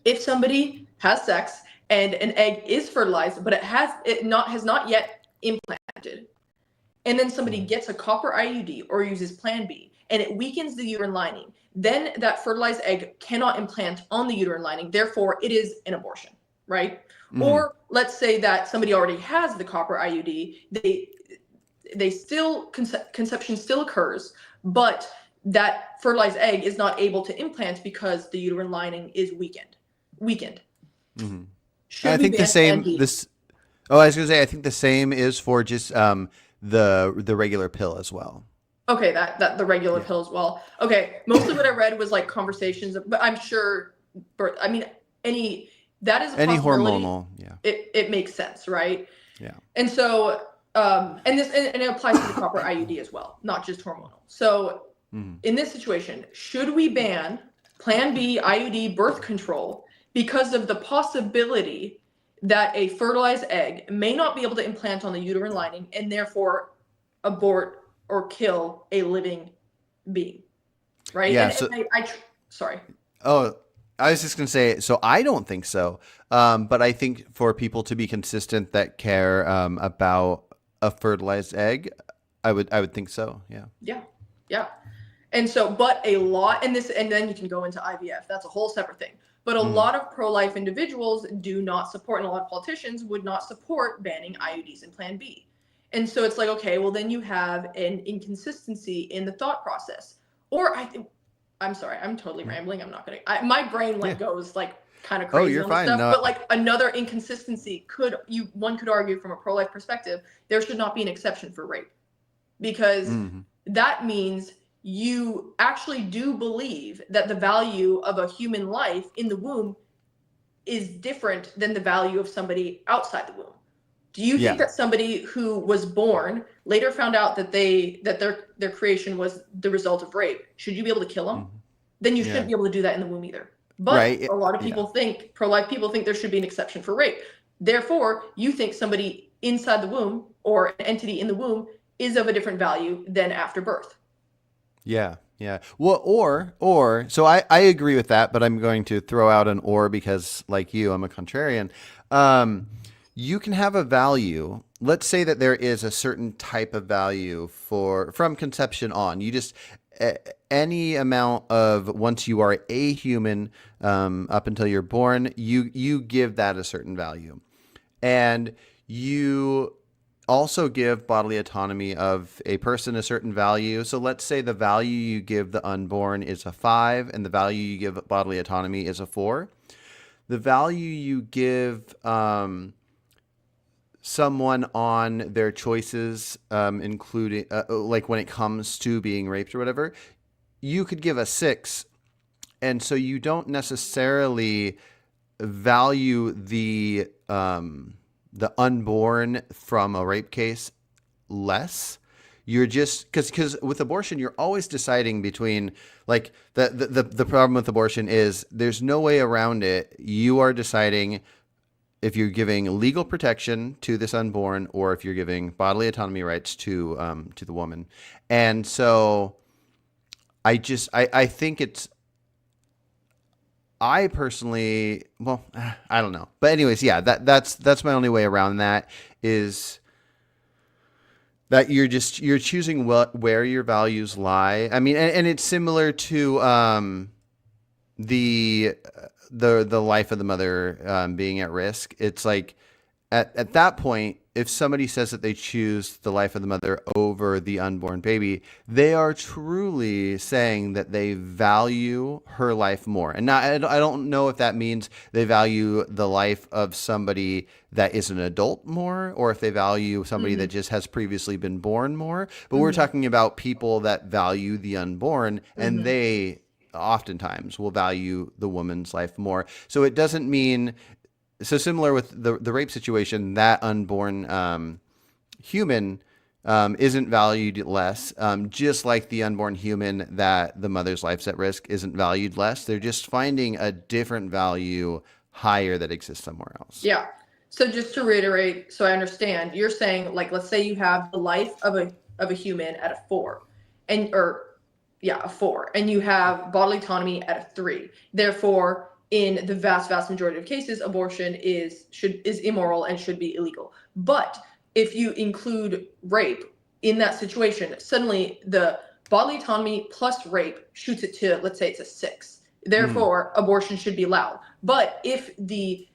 If somebody has sex and an egg is fertilized, but has not yet implanted, and then somebody gets a copper IUD or uses Plan B, and it weakens the uterine lining, then that fertilized egg cannot implant on the uterine lining. Therefore, it is an abortion, right? Or let's say that somebody already has the copper IUD, they still conception still occurs, but that fertilized egg is not able to implant because the uterine lining is weakened. Should I we think the ban Plan same. B? I was going to say, I think the same is for just the regular pill as well. Okay, that the regular pill as well. Okay, mostly what I read was conversations, but I'm sure. I mean, that is a Any possibility. hormonal, yeah. It makes sense, right? Yeah. And so, and it applies to the copper IUD as well, not just hormonal. So, in this situation, should we ban Plan B IUD birth control because of the possibility that a fertilized egg may not be able to implant on the uterine lining and therefore abort or kill a living being, right? Yeah. Sorry. Oh, I was just going to say, so I don't think so. But I think for people to be consistent that care about a fertilized egg, I would think so. Yeah. Yeah. And so, but a lot, and then you can go into IVF. That's a whole separate thing. But a lot of pro-life individuals do not support, and a lot of politicians would not support banning IUDs and Plan B. And so it's okay, well, then you have an inconsistency in the thought process. Or I'm sorry, I'm totally rambling. I'm not gonna. My brain goes kind of crazy you're on fine. this stuff. No, But another inconsistency one could argue from a pro-life perspective, there should not be an exception for rape, because that means you actually do believe that the value of a human life in the womb is different than the value of somebody outside the womb. Do you think that somebody who was born later found out that their creation was the result of rape, should you be able to kill them? Then you shouldn't be able to do that in the womb either. But a lot of people think, pro-life people think, there should be an exception for rape. Therefore, you think somebody inside the womb or an entity in the womb is of a different value than after birth. Yeah. Yeah. Well, so I agree with that, but I'm going to throw out an or because, like you, I'm a contrarian. You can have a value. Let's say that there is a certain type of value from conception on. You just any amount of, once you are a human, up until you're born, you give that a certain value, and you also give bodily autonomy of a person a certain value. So let's say the value you give the unborn is a 5 and the value you give bodily autonomy is a 4. The value you give someone on their choices, including when it comes to being raped or whatever, you could give a 6. And so you don't necessarily value the unborn from a rape case less. You're just because with abortion, you're always deciding between like the problem with abortion is there's no way around it. You are deciding if you're giving legal protection to this unborn or if you're giving bodily autonomy rights to the woman. And so I think it's I personally, well, I don't know. But anyways, yeah, that's my only way around that is that you're choosing where your values lie. I mean, and it's similar to the the life of the mother being at risk. It's like at that point, if somebody says that they choose the life of the mother over the unborn baby, they are truly saying that they value her life more. And not, I don't know if that means they value the life of somebody that is an adult more, or if they value somebody that just has previously been born more. But we're talking about people that value the unborn, and they oftentimes will value the woman's life more. So it doesn't mean so similar with the rape situation, that unborn human isn't valued less, just like the unborn human that the mother's life's at risk isn't valued less. They're just finding a different value higher that exists somewhere else. Yeah. So just to reiterate, so I understand, you're saying, like, let's say you have the life of a human at a 4, a 4, and you have bodily autonomy at a 3. Therefore, in the vast majority of cases, abortion is immoral and should be illegal. But if you include rape in that situation, suddenly the bodily autonomy plus rape shoots it to, let's say it's a 6. Therefore, abortion should be allowed. But if the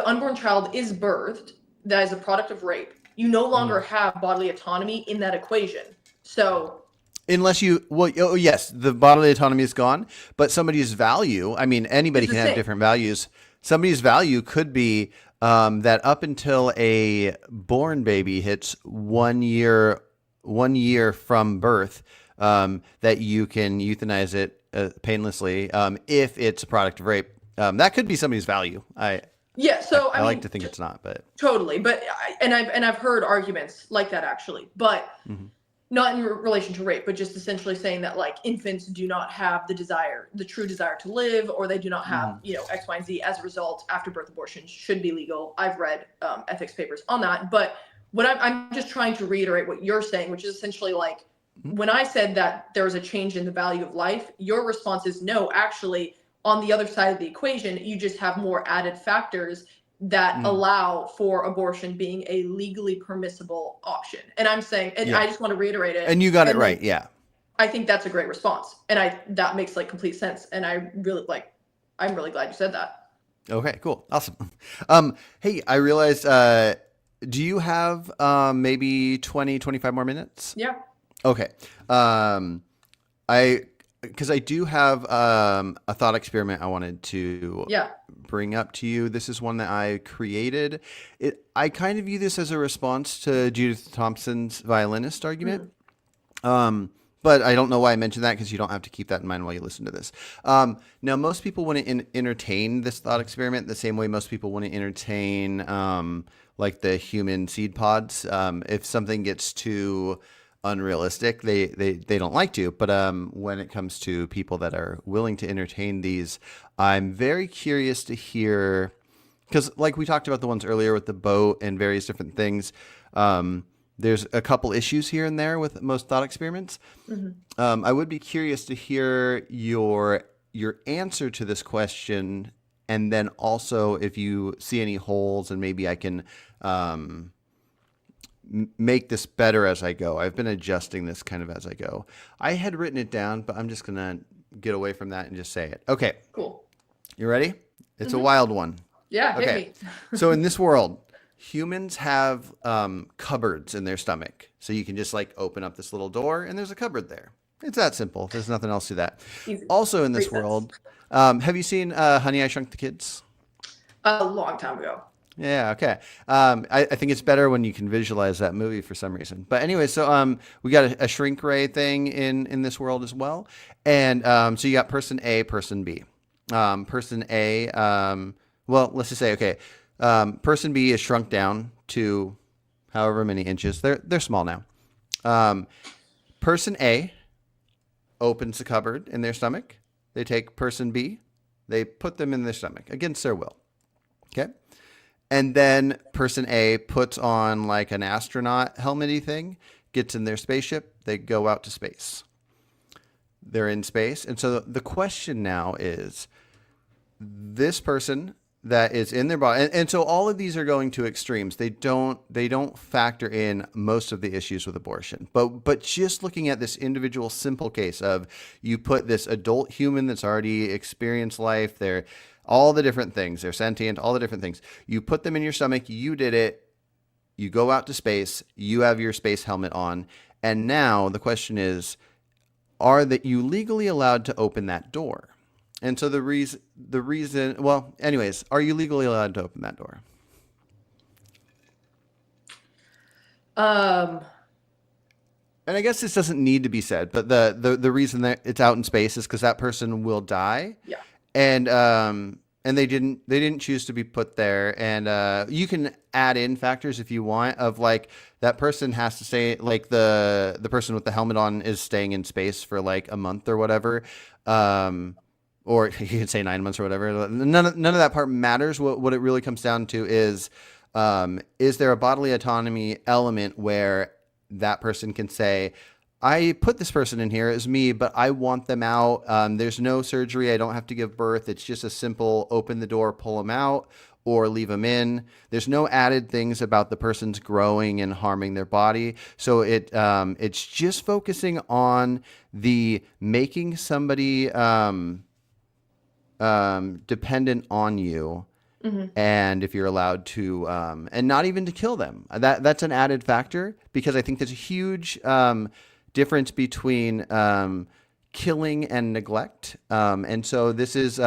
unborn child is birthed, that is a product of rape, you no longer have bodily autonomy in that equation. So unless yes, the bodily autonomy is gone, but somebody's value, I mean, anybody can have different values. Somebody's value could be that up until a born baby hits 1 year from birth, that you can euthanize it painlessly if it's a product of rape. That could be somebody's value. So I like to think it's not, but totally. But I've heard arguments like that actually, but not in relation to rape, but just essentially saying that like infants do not have the true desire to live, or they do not have, X, Y, and Z. As a result, after birth abortion should be legal. I've read ethics papers on that. But what I'm just trying to reiterate what you're saying, which is essentially like when I said that there was a change in the value of life, your response is no, actually, on the other side of the equation, you just have more added factors that allow for abortion being a legally permissible option. And I'm saying, and I just want to reiterate it. And you got it right. Yeah. I think that's a great response. And that makes like complete sense. And I'm really glad you said that. Okay, cool. Awesome. Hey, I realized, do you have maybe 20, 25 more minutes? Yeah. Okay. Because I do have a thought experiment I wanted to bring up to you. This is one that I created. I kind of view this as a response to Judith Thompson's violinist argument. But I don't know why I mentioned that, because you don't have to keep that in mind while you listen to this. Now, most people wouldn't entertain this thought experiment the same way most people wouldn't entertain like the human seed pods. If something gets too unrealistic, they don't like to. But when it comes to people that are willing to entertain these, I'm very curious to hear, because like we talked about the ones earlier with the boat and various different things, there's a couple issues here and there with most thought experiments. I would be curious to hear your answer to this question, and then also if you see any holes, and maybe I can make this better as I go. I've been adjusting this kind of as I go. I had written it down, but I'm just going to get away from that and just say it. Okay. Cool. You ready? It's a wild one. Yeah. Okay. So in this world, humans have cupboards in their stomach. So you can just like open up this little door and there's a cupboard there. It's that simple. There's nothing else to that. Easy. Also in this world, have you seen Honey, I Shrunk the Kids? A long time ago. Yeah, okay. I think it's better when you can visualize that movie for some reason. But anyway, so we got a shrink ray thing in this world as well. And so you got person A, person B. Person A, well, let's just say, okay, person B is shrunk down to however many inches. They're small now. Um, Person A opens the cupboard in their stomach. They take person B, they put them in their stomach against their will. Okay. And then person A puts on like an astronaut helmety thing, gets in their spaceship, they go out to space. They're in space. And so the question now is this person that is in their body, and so all of these are going to extremes. They don't factor in most of the issues with abortion. But just looking at this individual simple case of you put this adult human that's already experienced life, they're all the different things, they're sentient, all the different things. You put them in your stomach, you did it, you go out to space, you have your space helmet on, and now the question is, are that you legally allowed to open that door? And so the reason, well, anyways, are you legally allowed to open that door? And I guess this doesn't need to be said, but the reason that it's out in space is because that person will die, Yeah. and they didn't choose to be put there. And you can add in factors if you want of like that person has to stay, like the person with the helmet on is staying in space for like a month or whatever. Or you can say 9 months or whatever. None of that part matters. What it really comes down to is there a bodily autonomy element where that person can say, I put this person in here as me, but I want them out. There's no surgery. I don't have to give birth. It's just a simple open the door, pull them out, or leave them in. There's no added things about the person's growing and harming their body. So it's just focusing on the making somebody dependent on you, and if you're allowed to, and not even to kill them. That's an added factor, because I think there's a huge difference between killing and neglect. And so this is,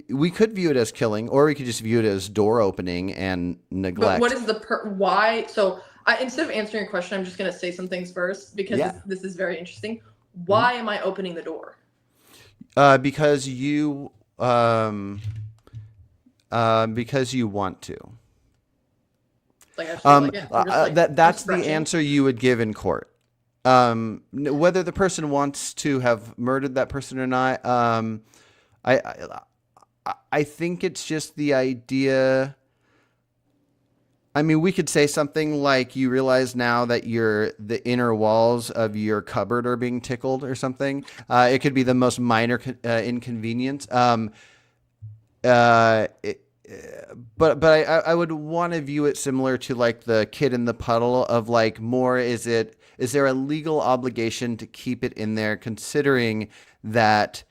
we could view it as killing, or we could just view it as door opening and neglect. But what is why? So instead of answering your question, I'm just going to say some things first, because this is very interesting. Why am I opening the door? Because you want to. Like that's the answer you would give in court. Whether the person wants to have murdered that person or not, I think it's just the idea. I mean, we could say something like, you realize now that the inner walls of your cupboard are being tickled or something. It could be the most minor inconvenience. But I would want to view it similar to like the kid in the puddle of like, more, is there a legal obligation to keep it in there, considering that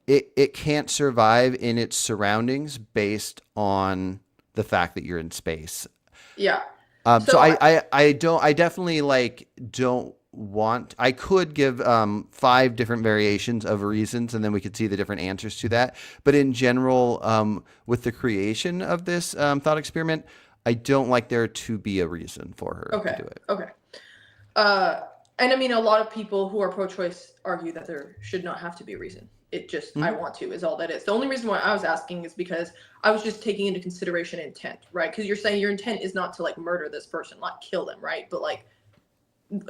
it can't survive in its surroundings based on the fact that you're in space. Yeah. So I definitely like don't want. I could give 5 different variations of reasons, and then we could see the different answers to that. But in general, with the creation of this thought experiment, I don't like there to be a reason for her to do it. Okay. And I mean, a lot of people who are pro-choice argue that there should not have to be a reason. It just, I want to, is all that is. The only reason why I was asking is because I was just taking into consideration intent, right? Because you're saying your intent is not to like murder this person, not kill them, right? But like,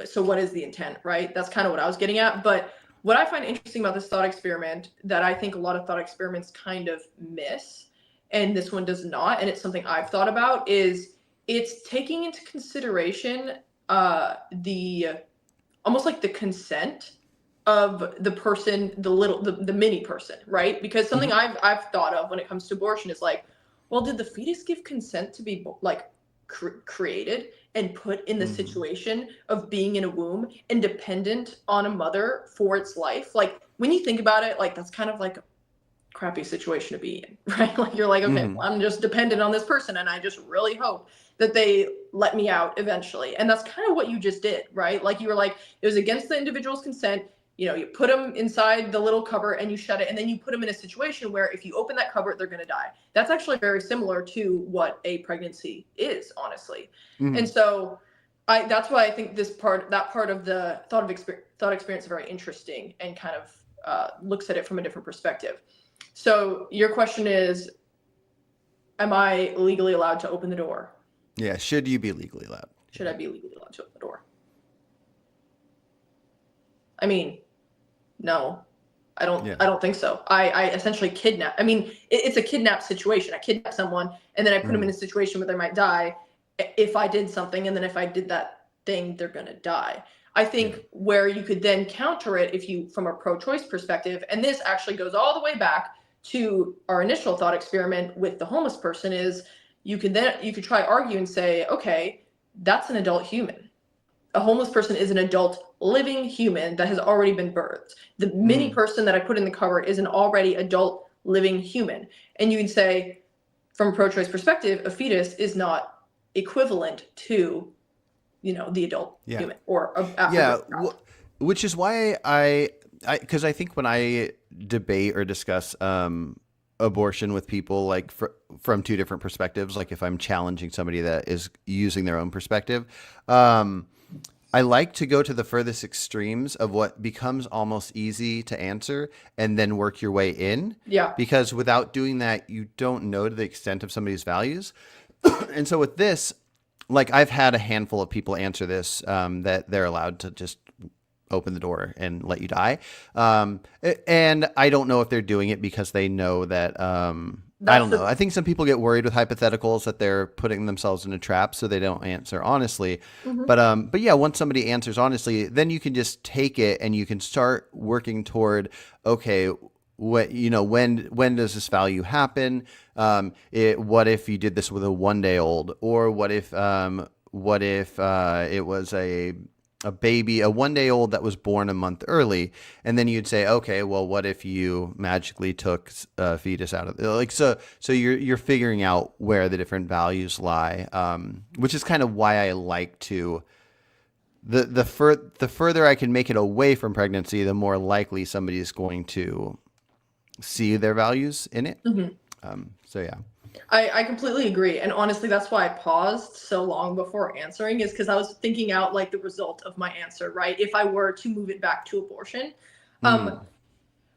so what is the intent, right? That's kind of what I was getting at. But what I find interesting about this thought experiment, that I think a lot of thought experiments kind of miss, and this one does not, and it's something I've thought about, is it's taking into consideration almost like the consent of the person, the mini person, right? Because something I've thought of when it comes to abortion is like, well, did the fetus give consent to be like created and put in the situation of being in a womb and dependent on a mother for its life? Like, when you think about it, like, that's kind of like a crappy situation to be in, right? Like, you're like, okay, well, I'm just dependent on this person, and I just really hope that they let me out eventually. And that's kind of what you just did, right? Like, you were like, it was against the individual's consent. You know, you put them inside the little cupboard and you shut it, and then you put them in a situation where if you open that cupboard, they're going to die. That's actually very similar to what a pregnancy is, honestly. And so that's why I think that part of the thought experience is very interesting, and kind of looks at it from a different perspective. So your question is, am I legally allowed to open the door? Yeah. Should you be legally allowed? Should I be legally allowed to open the door? I mean, no, Yeah. I don't think so. I essentially kidnap. I mean, it's a kidnap situation. I kidnap someone and then I put them in Mhm. a situation where they might die if I did something, and then if I did that thing, they're gonna die. I Yeah. think where you could then counter it, if you, from a pro-choice perspective, and this actually goes all the way back to our initial thought experiment with the homeless person, is you could try argue and say, okay, that's an adult human. A homeless person is an adult living human that has already been birthed. The mini Mm. person that I put in the cupboard is an already adult living human. And you can say, from a pro-choice perspective, a fetus is not equivalent to, the adult Yeah. human or after Yeah. birth child. Which is why because I think when I debate or discuss abortion with people, like from two different perspectives, like if I'm challenging somebody that is using their own perspective, um, I like to go to the furthest extremes of what becomes almost easy to answer and then work your way in. Yeah. Because without doing that, you don't know the extent of somebody's values. And so with this, like I've had a handful of people answer this that they're allowed to just open the door and let you die. And I don't know if they're doing it because they know that, I That's don't know. the I think some people get worried with hypotheticals that they're putting themselves in a trap, so they don't answer honestly. Mhm. But yeah, once somebody answers honestly, then you can just take it and you can start working toward, okay, when does this value happen? What if you did this with a 1 day old, or what if it was a baby, a 1 day old that was born a month early, and then you'd say, okay, well, what if you magically took a fetus out of like so you're figuring out where the different values lie, which is kind of why I like to the further I can make it away from pregnancy, the more likely somebody is going to see their values in it. Mhm. So yeah. I completely agree. And honestly, that's why I paused so long before answering, is because I was thinking out like the result of my answer, right? If I were to move it back to abortion. Mm, But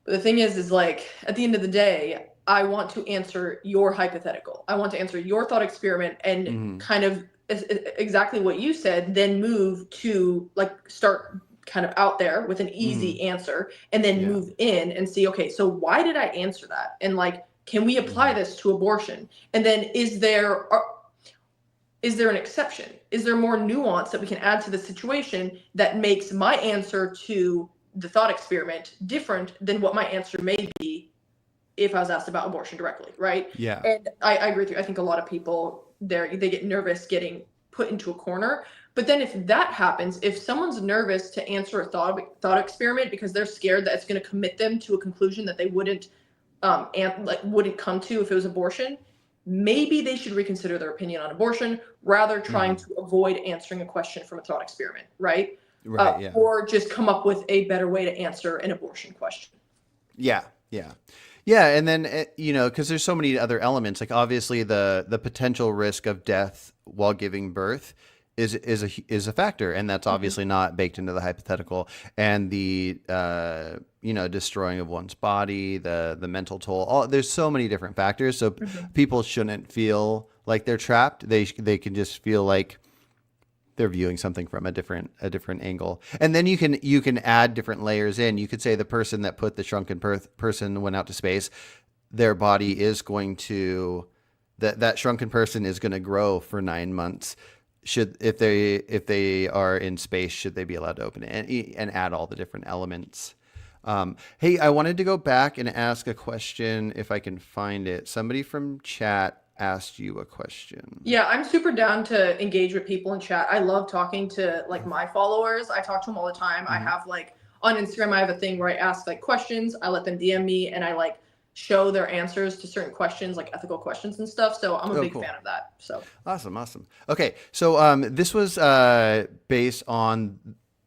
the thing is like at the end of the day, I want to answer your hypothetical. I want to answer your thought experiment and mm, kind of exactly what you said, then move to like start kind of out there with an mm, easy answer and then yeah. move in and see, okay, so why did I answer that? And like, can we apply Mm, this to abortion? And then is there an exception? Is there more nuance that we can add to the situation that makes my answer to the thought experiment different than what my answer may be if I was asked about abortion directly, right? yeah. And I agree with you. I think a lot of people they get nervous getting put into a corner. But then if that happens, if someone's nervous to answer a thought experiment because they're scared that it's going to commit them to a conclusion that they wouldn't and like wouldn't come to if it was abortion, maybe they should reconsider their opinion on abortion rather trying Mm, to avoid answering a question from a thought experiment, right? right. Yeah. Or just come up with a better way to answer an abortion question. Yeah, yeah, yeah, and then because there's so many other elements. Like obviously, the potential risk of death while giving birth is a factor, and that's Mhm. obviously not baked into the hypothetical. And the destroying of one's body, the mental toll. There's so many different factors. So Mhm. people shouldn't feel like they're trapped. They can just feel like they're viewing something from a different angle, and then you can add different layers in. You could say the person that put the shrunken person went out to space, their body is going to that shrunken person is going to grow for 9 months. Should if they are in space, should they be allowed to open it and add all the different elements? Hey, I wanted to go back and ask a question if I can find it. Somebody from chat asked you a question. Yeah, I'm super down to engage with people in chat. I love talking to like my followers. I talk to them all the time. I Mm-hmm. have like on Instagram, I have a thing where I ask like questions. I let them DM me and I like show their answers to certain questions, like ethical questions and stuff. So I'm a Oh, big cool. fan of that. So Awesome, awesome. Okay, so this was based on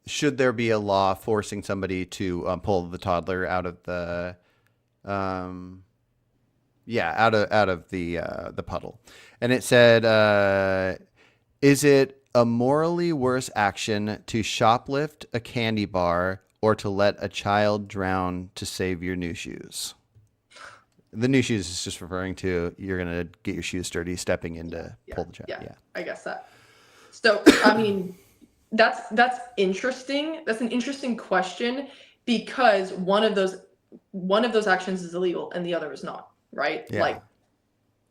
should there be a law forcing somebody to pull the toddler out of the um, yeah out of the puddle, and it said, is it a morally worse action to shoplift a candy bar or to let a child drown to save your new shoes? The new shoes is just referring to you're gonna get your shoes dirty stepping in yeah, to yeah, pull the child. yeah. Yeah. I guess that. So I mean, That's interesting. That's an interesting question because one of those actions is illegal and the other is not, right? Yeah. Like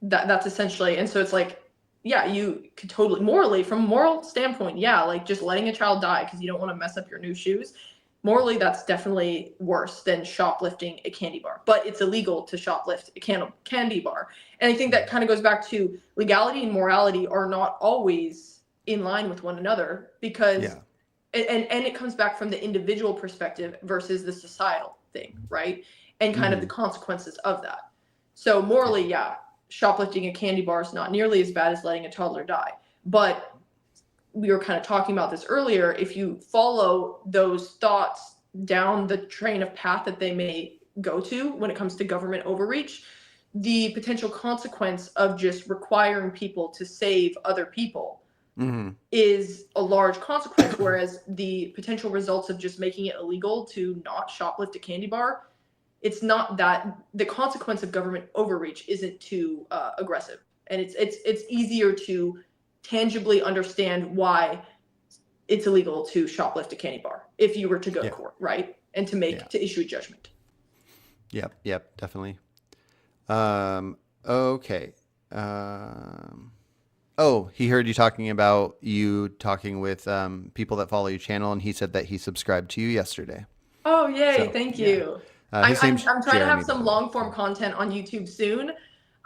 that's essentially, and so it's like, yeah, you could totally morally, from a moral standpoint, yeah, like just letting a child die because you don't want to mess up your new shoes. Morally, that's definitely worse than shoplifting a candy bar, but it's illegal to shoplift a candy bar. And I think that kind of goes back to legality and morality are not always in line with one another because, Yeah. and it comes back from the individual perspective versus the societal thing, right? And kind of the Hmm. consequences of that. So Yeah. morally, yeah, shoplifting a candy bar is not nearly as bad as letting a toddler die. But we were kind of talking about this earlier. If you follow those thoughts down the train of path that they may go to when it comes to government overreach, the potential consequence of just requiring people to save other people Hmm. is a large consequence, whereas the potential results of just making it illegal to not shoplift a candy bar, it's not that the consequence of government overreach isn't too aggressive, and it's easier to tangibly understand why it's illegal to shoplift a candy bar if you were to go to Yeah. court, right? And Yeah. to issue a judgment. Yep. Yep. Definitely. Okay. Um, oh, he heard you talking with people that follow your channel, and he said that he subscribed to you yesterday. Oh, yay! So Thank yeah, you. his name's I'm trying to have Jeremy, by some the way. long form content on YouTube soon.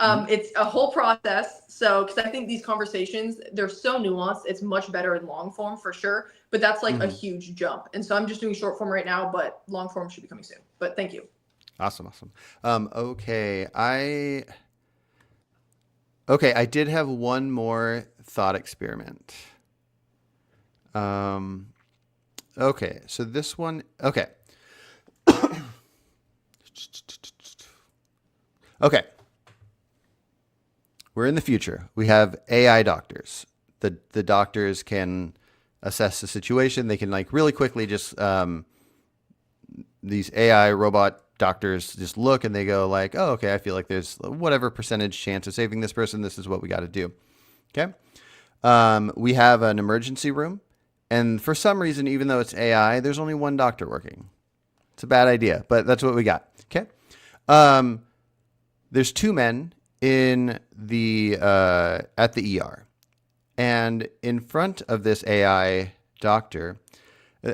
Hmm. It's a whole process. So, because I think these conversations, they're so nuanced, it's much better in long form for sure. But that's like a Hmm. huge jump. And so I'm just doing short form right now, but long form should be coming soon. But thank you. Awesome. Awesome. Okay. I did have one more thought experiment. Um, okay. So this one. Okay. Okay. We're in the future. We have AI doctors. The doctors can assess the situation. They can like really quickly just these AI robot doctors just look and they go like, oh, okay, I feel like there's whatever percentage chance of saving this person. This is what we got to do. Okay. We have an emergency room, and for some reason, even though it's AI, there's only one doctor working. It's a bad idea, but that's what we got. Okay. Um, there's two men in the at the ER, and in front of this AI doctor,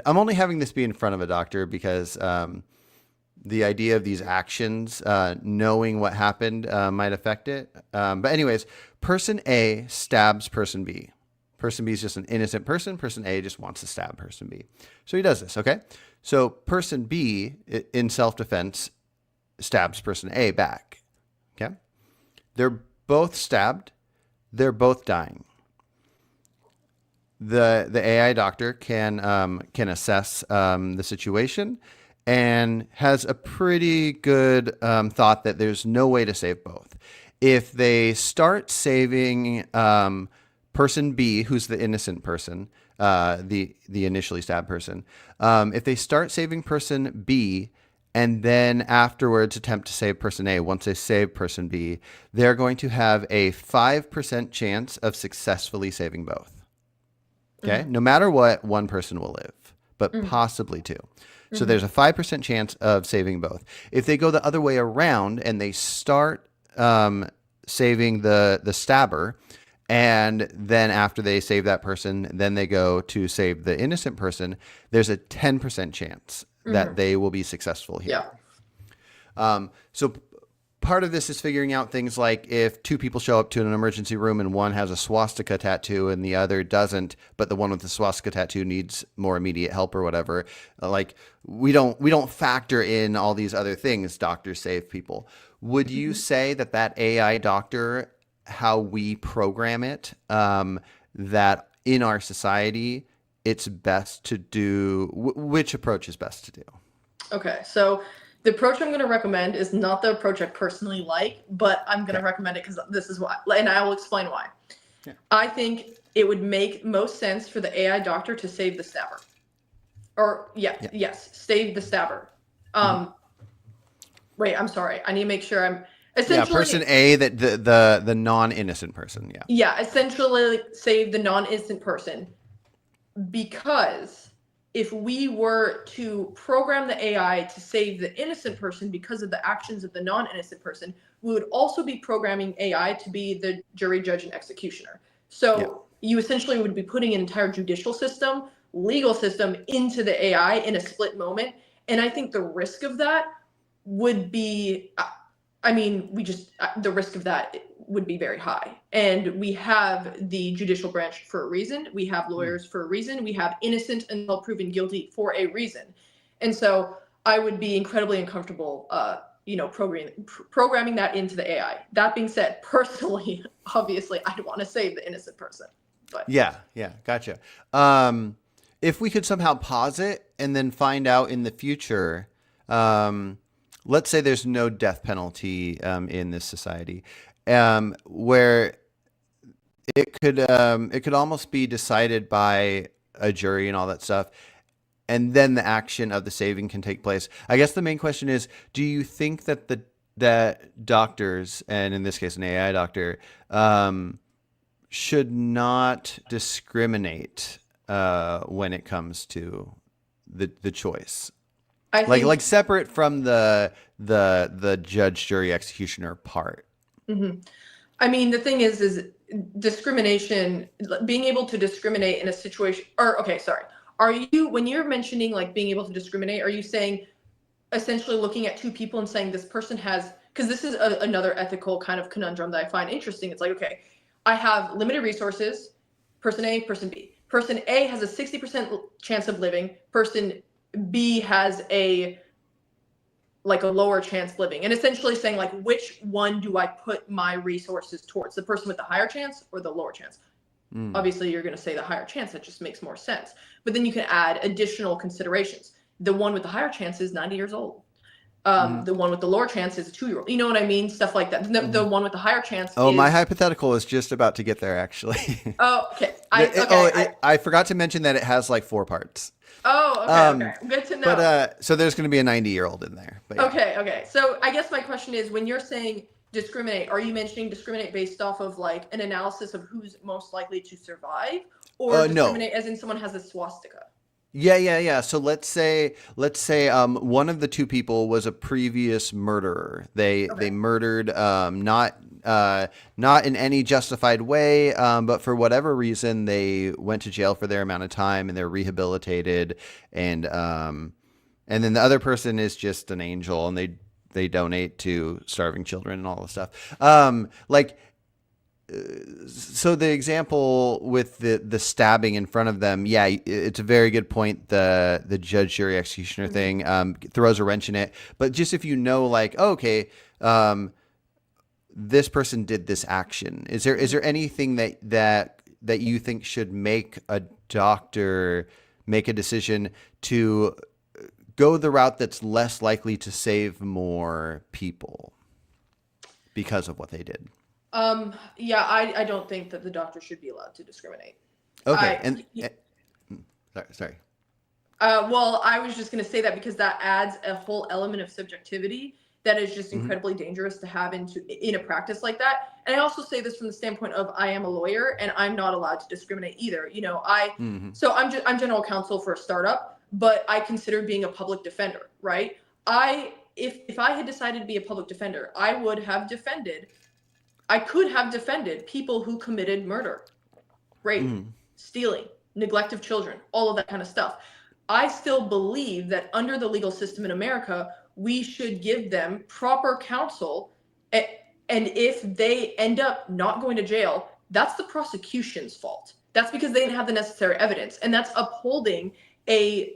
I'm only having this be in front of a doctor because the idea of these actions, knowing what happened, might affect it. But anyways, person A stabs person B. Person B is just an innocent person. Person A just wants to stab person B. So he does this, okay? So person B, in self-defense, stabs person A back, okay? They're both stabbed. They're both dying. The AI doctor can assess the situation and has a pretty good thought that there's no way to save both. If they start saving person B, who's the innocent person, the initially stabbed person, if they start saving person B and then afterwards attempt to save person A, once they save person B, they're going to have a 5% chance of successfully saving both. Okay. Mm-hmm. No matter what, one person will live, but Mm-hmm. possibly two. So Mm-hmm. there's a 5% chance of saving both. If they go the other way around and they start saving the stabber, and then after they save that person, then they go to save the innocent person, there's a 10% chance that Mm-hmm. they will be successful here. Yeah. So part of this is figuring out things like if two people show up to an emergency room and one has a swastika tattoo and the other doesn't, but the one with the swastika tattoo needs more immediate help or whatever. Like we don't factor in all these other things. Doctors save people. Would you Mm-hmm. say that AI doctor, how we program it, that in our society, it's best to do, which approach is best to do? Okay, so the approach I'm going to recommend is not the approach I personally like, but I'm going to Okay. recommend it because this is why, and I will explain why. Yeah. I think it would make most sense for the AI doctor to save the stabber. Or, Yeah. yes, save the stabber. Mhm. Wait, I'm sorry. I need to make sure I'm Yeah, essentially, person A, that the non-innocent person. Yeah. essentially save the non-innocent person. because if we were to program the AI to save the innocent person because of the actions of the non-innocent person, we would also be programming AI to be the jury, judge, and executioner. Yeah. So you essentially would be putting an entire judicial system, legal system into the AI in a split moment. And I think the risk of that would be, I mean, the risk of that would be very high. And we have the judicial branch for a reason. We have lawyers for a reason. We have innocent until proven guilty for a reason. And so I would be incredibly uncomfortable, programming that into the AI. That being said, personally, obviously, I'd want to save the innocent person. But Yeah. Gotcha. If we could somehow pause it and then find out in the future, let's say there's no death penalty in this society, where it could almost be decided by a jury and all that stuff, and then the action of the saving can take place. I guess the main question is: do you think that that doctors, and in this case an AI doctor, should not discriminate when it comes to the choice? I think, Like separate from the judge, jury, executioner part. I mean, the thing is discrimination, being able to discriminate in a situation, or okay, sorry. When you're mentioning like being able to discriminate, are you saying essentially looking at two people and saying this person has, because this is another ethical kind of conundrum that I find interesting. It's like, okay, I have limited resources, person A, person B. Person A has a 60% chance of living, person B has a lower chance of living, and essentially saying like, which one do I put my resources towards, the person with the higher chance or the lower chance? Obviously you're going to say the higher chance. That just makes more sense. But then you can add additional considerations. The one with the higher chance is 90 years old. The one with the lower chance is a 2-year-old. You know what I mean? Stuff like that. The one with the higher chance Oh, is... my hypothetical is just about to get there, actually. Oh, okay. I forgot to mention that it has like 4 parts. Oh, okay. Good to know. But so there's going to be a 90-year-old in there. But yeah. Okay. So I guess my question is, when you're saying discriminate, are you mentioning discriminate based off of like an analysis of who's most likely to survive, or discriminate as in someone has a swastika? Yeah. So let's say one of the two people was a previous murderer. They murdered not in any justified way, but for whatever reason they went to jail for their amount of time and they're rehabilitated, and then the other person is just an angel and they donate to starving children and all this stuff. So the example with the stabbing in front of them, yeah, it's a very good point. The judge, jury, executioner thing throws a wrench in it. But just if you know, like, okay, this person did this action. Is there anything that you think should make a doctor make a decision to go the route that's less likely to save more people because of what they did? Yeah, I don't think that the doctor should be allowed to discriminate. Okay. Sorry. Well, I was just going to say that because that adds a whole element of subjectivity that is just incredibly dangerous to have in a practice like that. And I also say this from the standpoint of, I am a lawyer and I'm not allowed to discriminate either. You know, so I'm general counsel for a startup, but I consider being a public defender, right? If I had decided to be a public defender, I could have defended people who committed murder, rape, stealing, neglect of children, all of that kind of stuff. I still believe that under the legal system in America, we should give them proper counsel. And if they end up not going to jail, that's the prosecution's fault. That's because they didn't have the necessary evidence. And that's upholding a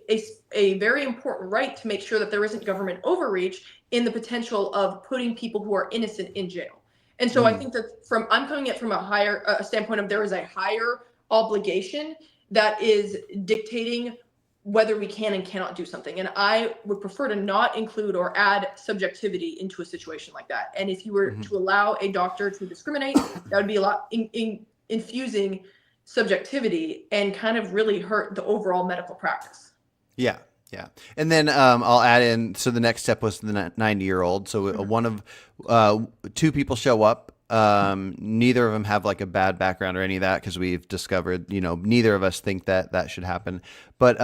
very important right to make sure that there isn't government overreach in the potential of putting people who are innocent in jail. And so I think that I'm coming at it from a standpoint of, there is a higher obligation that is dictating whether we can and cannot do something. And I would prefer to not include or add subjectivity into a situation like that. And if you were to allow a doctor to discriminate, that would be a lot infusing subjectivity and kind of really hurt the overall medical practice. Yeah. And then I'll add in, so the next step was the 90-year-old. So one of two people show up Neither of them have like a bad background or any of that because we've discovered, neither of us think that that should happen. But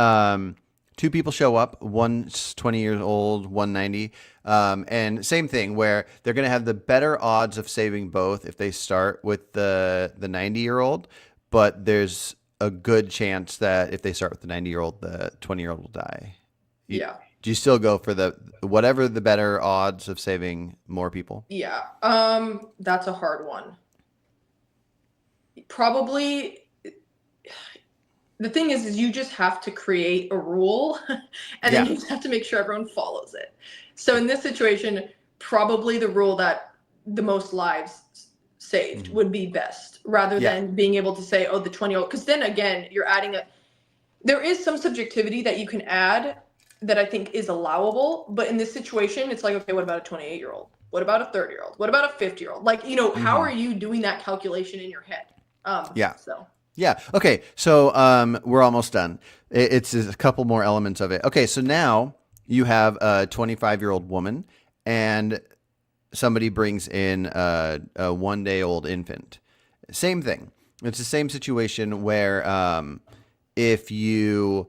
two people show up, one's 20 years old, 190. And same thing where they're going to have the better odds of saving both if they start with the 90-year-old, but there's a good chance that if they start with the 90-year-old, the 20-year-old will die. Yeah. Do you still go for the whatever the better odds of saving more people? Yeah. That's a hard one. Probably the thing is you just have to create a rule and then you just have to make sure everyone follows it. So in this situation, probably the rule that the most lives saved would be best rather than being able to say, oh, the 20-year-old, because then again, you're adding there is some subjectivity that you can add that I think is allowable. But in this situation, it's like, okay, what about a 28-year-old? What about a 30-year-old? What about a 50-year-old? Like, how are you doing that calculation in your head? Yeah. Okay. So we're almost done. It's a couple more elements of it. Okay. So now you have a 25-year-old woman and somebody brings in a 1-day-old infant. Same thing. It's the same situation where if you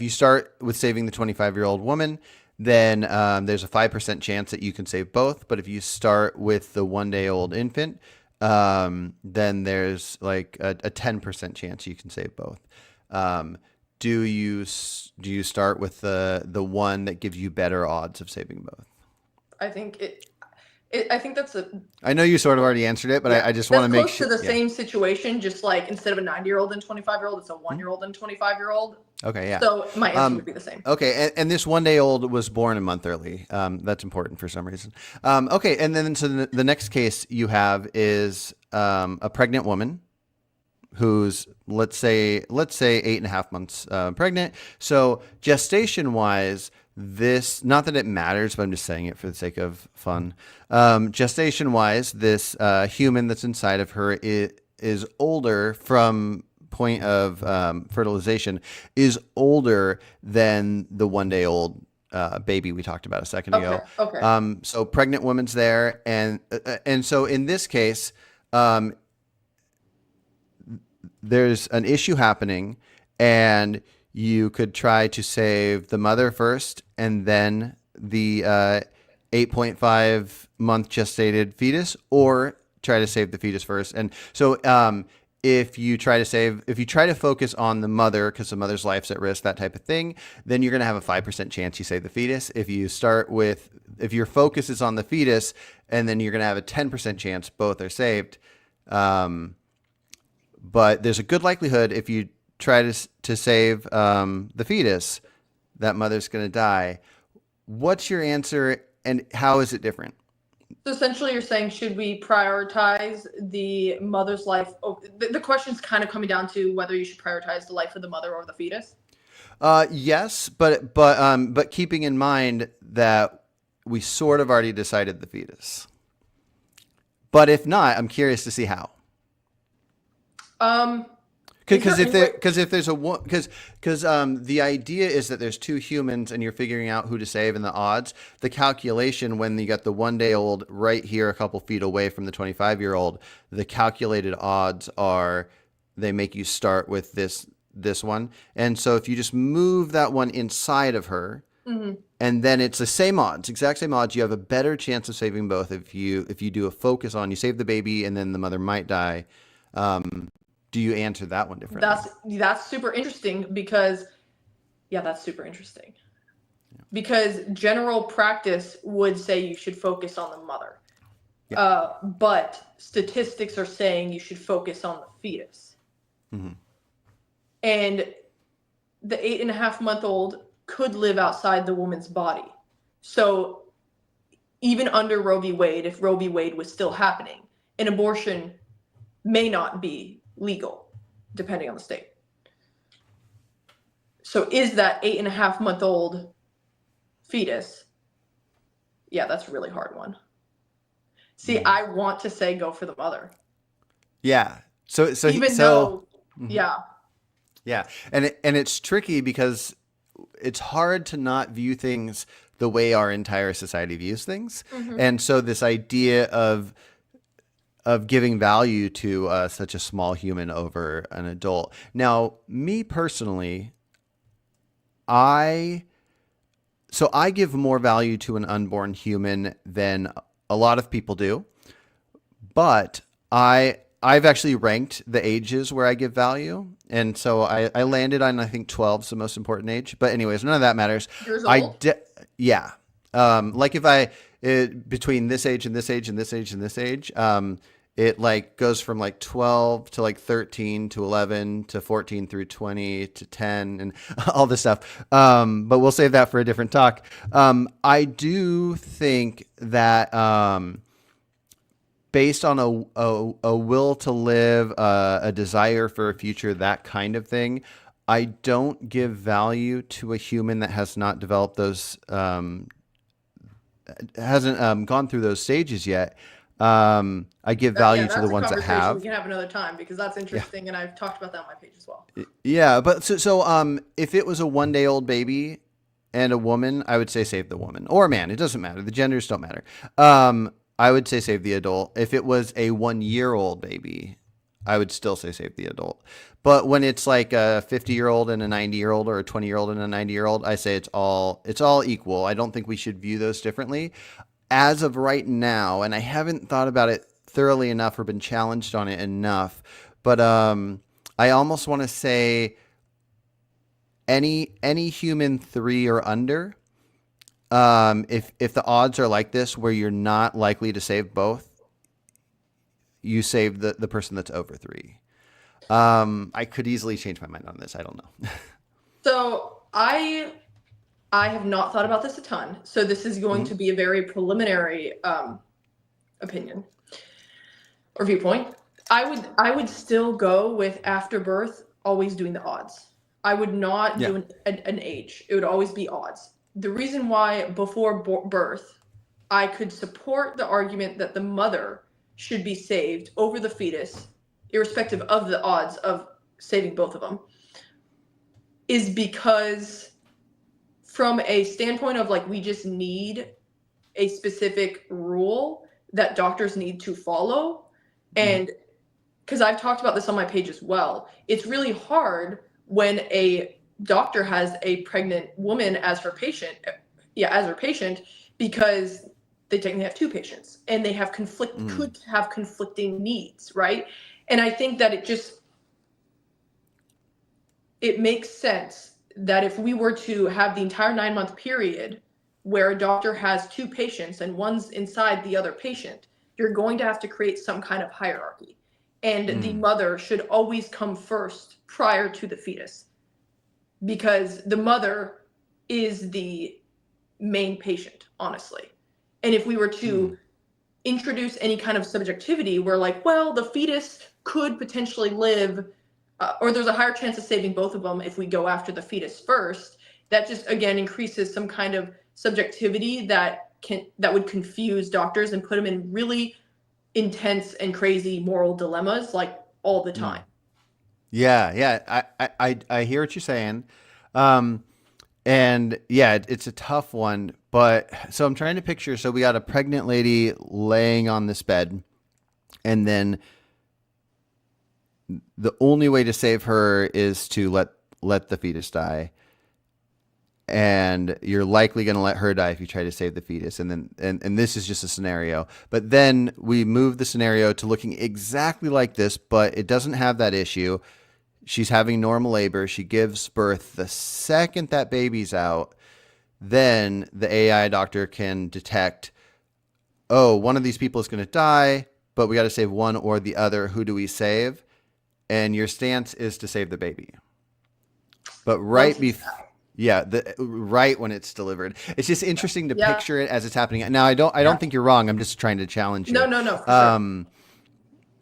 start with saving the 25-year-old woman, then there's a 5% chance that you can save both. But if you start with the 1-day-old infant, then there's like a 10% chance you can save both. Do you start with the one that gives you better odds of saving both? I think I think that's I know you sort of already answered it, but I just want to make sure. Close to the same situation, just like instead of a 90-year-old and 25-year-old, it's a 1-year-old and 25-year-old. Okay, yeah. So my answer would be the same. Okay, and this 1-day-old was born a month early. That's important for some reason. Okay, and then so the next case you have is a pregnant woman who's let's say 8.5 months pregnant. So gestation wise, this, not that it matters, but I'm just saying it for the sake of fun. Gestation wise, this human that's inside of her is older from point of fertilization, is older than the 1-day-old baby we talked about a second ago. Okay. So pregnant woman's there, and so in this case, there's an issue happening, and you could try to save the mother first, and then the 8.5 month gestated fetus, or try to save the fetus first. And so, if you try to focus on the mother because the mother's life's at risk, that type of thing, then you're going to have a 5% chance you save the fetus. If your focus is on the fetus, and then you're going to have a 10% chance both are saved. But there's a good likelihood if you try to save the fetus, that mother's going to die. What's your answer, and how is it different? So essentially you're saying, should we prioritize the mother's life? The question's kind of coming down to whether you should prioritize the life of the mother or the fetus. Yes, but keeping in mind that we sort of already decided the fetus. But if not, I'm curious to see how. Because the idea is that there's two humans and you're figuring out who to save and the odds. The calculation, when you got the 1-day-old right here a couple feet away from the 25-year-old, the calculated odds are they make you start with this one. And so if you just move that one inside of her, and then it's the same odds, exact same odds, you have a better chance of saving both if you do a focus on you save the baby and then the mother might die. Do you answer that one differently? That's super interesting because because general practice would say you should focus on the mother. Yeah. But statistics are saying you should focus on the fetus. Mm-hmm. And the 8.5-month-old could live outside the woman's body. So even under Roe v. Wade, if Roe v. Wade was still happening, an abortion may not be legal, depending on the state. So is that 8.5-month-old fetus? Yeah, that's a really hard one. See, I want to say go for the mother. Yeah. Yeah. And it's tricky because it's hard to not view things the way our entire society views things. Hmm. And so this idea of giving value to such a small human over an adult. Now, me personally, I so I give more value to an unborn human than a lot of people do, but I've actually ranked the ages where I give value, and so I landed on I think 12 is the most important age. But anyways, none of that matters. Years I old. yeah, like if between this age and this age and this age and this age, it like goes from like 12 to like 13 to 11 to 14 through 20 to 10 and all this stuff. But we'll save that for a different talk. I do think that based on a will to live, a desire for a future, that kind of thing, I don't give value to a human that has not developed those, hasn't gone through those stages yet. I give Yeah, value to the that's a ones that conversation we have. can have another time because that's Yeah. interesting, and I've talked about that on my page as well. Yeah, but if it was a 1 day old baby and a woman, I would say save the woman or a man. It doesn't matter. The genders don't matter. I would say save the adult. If it was a 1 year old baby, I would still say save the adult. But when it's like a 50-year-old and a 90-year-old or a 20-year-old and a 90-year-old, I say it's all equal. I don't think we should view those differently. As of right now, and I haven't thought about it thoroughly enough or been challenged on it enough, but I almost want to say any human 3 or under, if the odds are like this where you're not likely to save both, you save the person that's over 3. I could easily change my mind on this. I don't know. So I have not thought about this a ton. So this is going to be a very preliminary opinion or viewpoint. I would still go with after birth, always doing the odds. I would not Yeah. do an age. It would always be odds. The reason why before birth, I could support the argument that the mother should be saved over the fetus, irrespective of the odds of saving both of them, is because from a standpoint of like we just need a specific rule that doctors need to follow. And because I've talked about this on my page as well, it's really hard when a doctor has a pregnant woman as her patient, because they technically have 2 patients and they have could have conflicting needs, right? And I think that it makes sense that if we were to have the entire 9-month period where a doctor has 2 patients and one's inside the other patient, you're going to have to create some kind of hierarchy. And the mother should always come first prior to the fetus, because the mother is the main patient, honestly. And if we were to introduce any kind of subjectivity where like, well, the fetus could potentially live, or there's a higher chance of saving both of them if we go after the fetus first, that just again increases some kind of subjectivity that would confuse doctors and put them in really intense and crazy moral dilemmas like all the time. Yeah. I hear what you're saying. And yeah, it's a tough one, but so I'm trying to picture. So we got a pregnant lady laying on this bed, and then the only way to save her is to let the fetus die. And you're likely going to let her die if you try to save the fetus. And then, and this is just a scenario, but then we move the scenario to looking exactly like this, but it doesn't have that issue. She's having normal labor. She gives birth. The second that baby's out, then the AI doctor can detect, oh, one of these people is going to die, but we got to save one or the other. Who do we save? And your stance is to save the baby. But right when it's delivered. It's just interesting to picture it as it's happening. Now, I don't think you're wrong. I'm just trying to challenge you. No, for sure.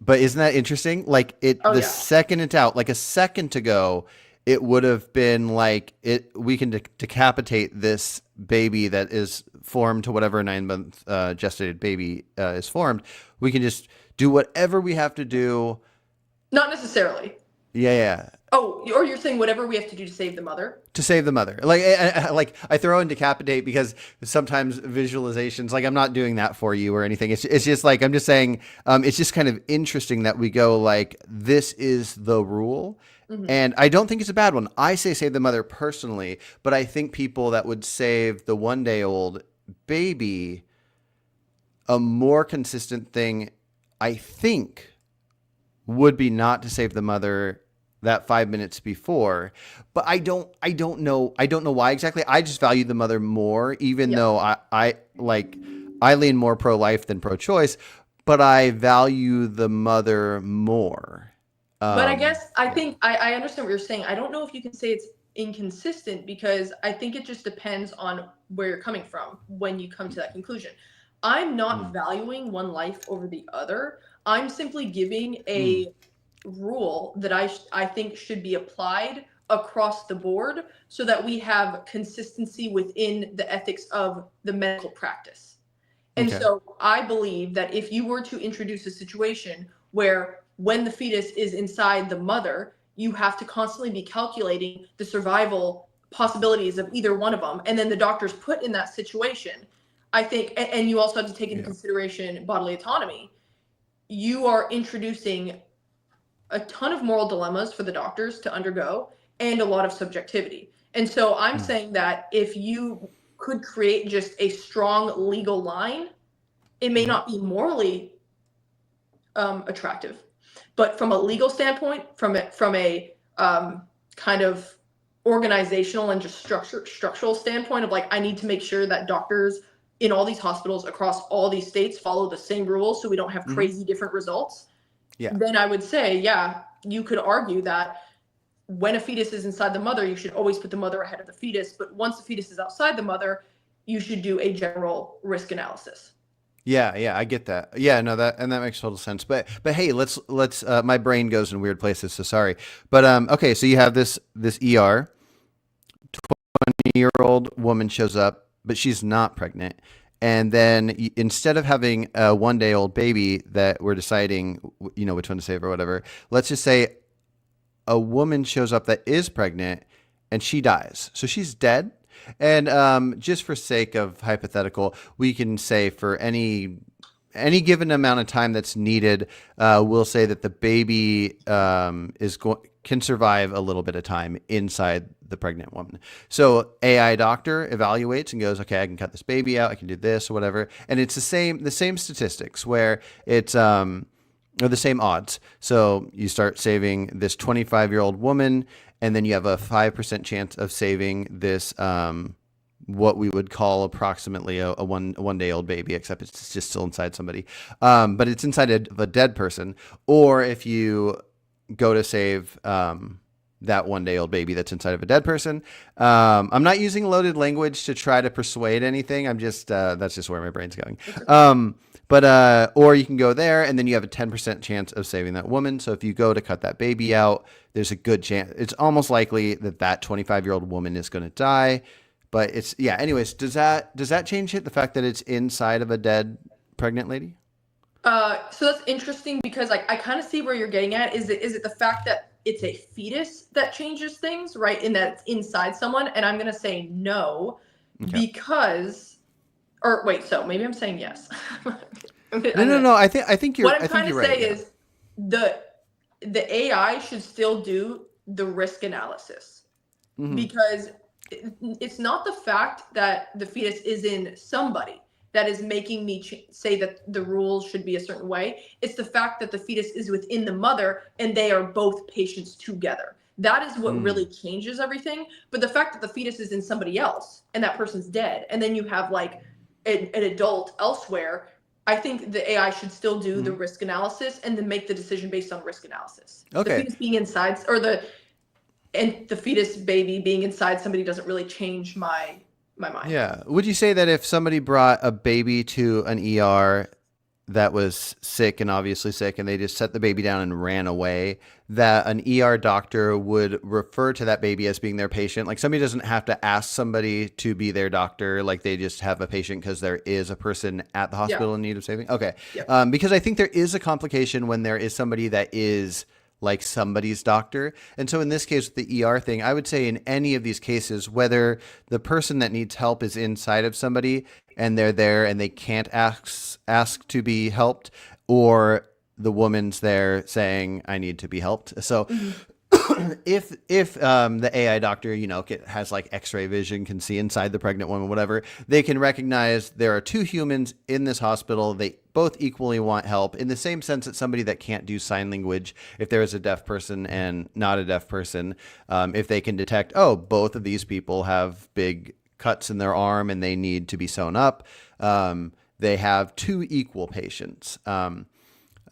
But isn't that interesting? Like second it's out, like a second ago, it would have been like we can decapitate this baby that is formed to whatever 9-month gestated baby is formed. We can just do whatever we have to do. Not necessarily. Yeah, yeah. Oh, or you're saying whatever we have to do to save the mother? To save the mother. Like I throw in decapitate because sometimes visualizations, like I'm not doing that for you or anything. It's just like I'm just saying it's just kind of interesting that we go like this is the rule. Hmm. And I don't think it's a bad one. I say save the mother personally, but I think people that would save the 1 day old baby, a more consistent thing, I think, would be not to save the mother that 5 minutes before. But I don't know why exactly. I just value the mother more, even Yeah. though I lean more pro-life than pro-choice, but I value the mother more. But I guess I Yeah. think I understand what you're saying. I don't know if you can say it's inconsistent because I think it just depends on where you're coming from when you come to that conclusion. I'm not Mm. valuing one life over the other. I'm simply giving Mm. a rule that I think should be applied across the board so that we have consistency within the ethics of the medical practice. And Okay. so I believe that if you were to introduce a situation where when the fetus is inside the mother, you have to constantly be calculating the survival possibilities of either one of them, and then the doctor's put in that situation, I think, and you also have to take into Yeah. consideration bodily autonomy, you are introducing a ton of moral dilemmas for the doctors to undergo and a lot of subjectivity. And so I'm Mm. saying that if you could create just a strong legal line, it may Hmm. not be morally attractive, but from a legal standpoint, from a kind of organizational and just structural standpoint of like I need to make sure that doctors in all these hospitals across all these states follow the same rules so we don't have Hmm. crazy different results, Yeah. then I would say, yeah, you could argue that when a fetus is inside the mother, you should always put the mother ahead of the fetus. But once the fetus is outside the mother, you should do a general risk analysis. Yeah, yeah, I get that. Yeah, no, that makes total sense. But hey, let's my brain goes in weird places, so sorry. But okay, so you have this ER, 20-year-old woman shows up, but she's not pregnant. And then instead of having a 1 day old baby that we're deciding, which one to save or whatever, let's just say a woman shows up that is pregnant and she dies. So she's dead. And just for sake of hypothetical, we can say for any given amount of time that's needed, we'll say that the baby can survive a little bit of time inside the pregnant woman. So AI doctor evaluates and goes, okay, I can cut this baby out, I can do this or whatever, and it's the same statistics where it's or the same odds. So you start saving this 25-year-old woman, and then you have a 5% chance of saving this what we would call approximately a 1 day old baby, except it's just still inside somebody. But it's inside a dead person. Or if you go to save that 1 day old baby that's inside of a dead person. I'm not using loaded language to try to persuade anything. I'm just that's just where my brain's going. But or you can go there and then you have a 10% chance of saving that woman. So if you go to cut that baby out, there's a good chance. It's almost likely that 25-year-old woman is going to die. But it's yeah. Anyways, does that change it? The fact that it's inside of a dead pregnant lady? So that's interesting because like I kind of see where you're getting at. Is it the fact that it's a fetus that changes things, right? In that it's inside someone, and I'm gonna say no, Okay. because or wait, so maybe I'm saying yes. I'm No, no, gonna no. I think you're what I'm I think trying to you're right. say Yeah. is the the AI should still do the risk analysis Hmm. because it's not the fact that the fetus is in somebody that is making me say that the rules should be a certain way. It's the fact that the fetus is within the mother and they are both patients together. That is what really Mm. changes everything. But the fact that the fetus is in somebody else and that person's dead, and then you have like an adult elsewhere, I think the AI should still do the Hmm. risk analysis and then make the decision based on risk analysis. The Okay. fetus being inside, or the fetus baby being inside somebody doesn't really change my mind. Yeah. Would you say that if somebody brought a baby to an ER that was sick and obviously sick and they just set the baby down and ran away, that an ER doctor would refer to that baby as being their patient? Like somebody doesn't have to ask somebody to be their doctor. Like they just have a patient because there is a person at the Yeah. hospital in need of saving. Okay. Yeah. Because I think there is a complication when there is somebody that is like somebody's doctor. And so in this case, with the ER thing, I would say in any of these cases, whether the person that needs help is inside of somebody and they're there and they can't ask to be helped, or the woman's there saying, I need to be helped. So Mhm. if the AI doctor, has like X-ray vision, can see inside the pregnant woman, whatever, they can recognize there are two humans in this hospital. They both equally want help, in the same sense that somebody that can't do sign language, if there is a deaf person and not a deaf person, if they can detect, oh, both of these people have big cuts in their arm and they need to be sewn up, they have two equal patients.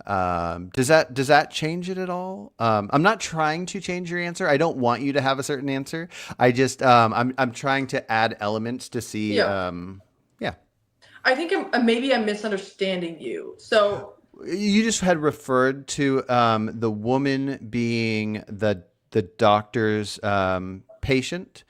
Does that change it at all? I'm not trying to change your answer. I don't want you to have a certain answer. I just I'm trying to add elements to see. Yeah. Yeah. I think maybe I'm misunderstanding you. So You just had referred to the woman being the doctor's patient.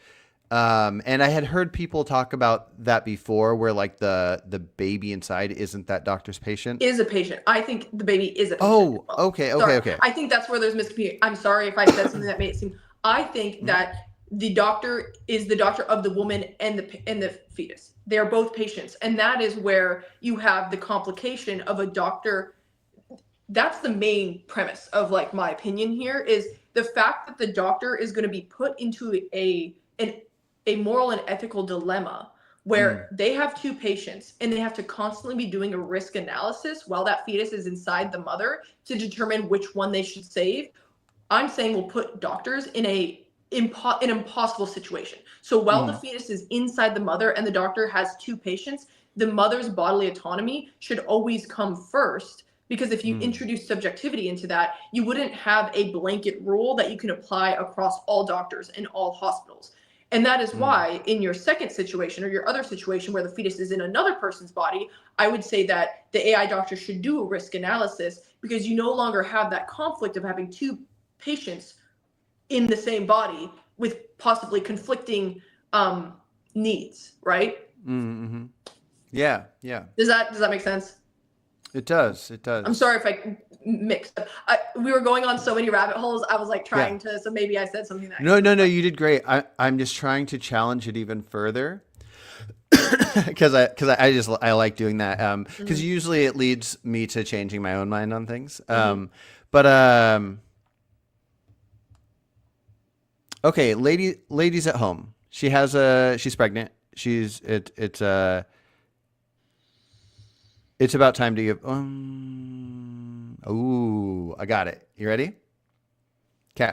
And I had heard people talk about that before, where like the baby inside isn't that doctor's patient. is a patient. I think the baby is a patient as Oh, well. okay, okay, Sorry. okay. I think that's where there's miscommunication. I'm sorry if I said something that made it seem. I think Mhm. that the doctor is the doctor of the woman and the fetus. They are both patients, and that is where you have the complication of a doctor. That's the main premise of like my opinion here is the fact that the doctor is going to be put into a moral and ethical dilemma Mm, where they have two patients and they have to constantly be doing a risk analysis while that fetus is inside the mother to determine which one they should save. I'm saying will put doctors in an impossible situation. So while the mm, fetus is inside the mother and the doctor has two patients, the mother's bodily autonomy should always come first. Because if you mm, introduce subjectivity into that, you wouldn't have a blanket rule that you can apply across all doctors in all hospitals. And that is mm. why, in your second situation or your other situation where the fetus is in another person's body, I would say that the AI doctor should do a risk analysis because you no longer have that conflict of having two patients in the same body with possibly conflicting needs, right? Mm-hmm. Yeah, yeah. Does that make sense? It does. It I'm does. sorry if I mixed up. We were going on so many rabbit holes. I was like Yeah. trying to, so maybe I said something that No, was no, no. like, You did great. I'm just trying to challenge it even further because I like doing that. Because mm, usually it leads me to changing my own mind on things. mm-hmm. But okay, ladies at home. She's pregnant. It's about time to give. Ooh, I got it. You ready? Okay.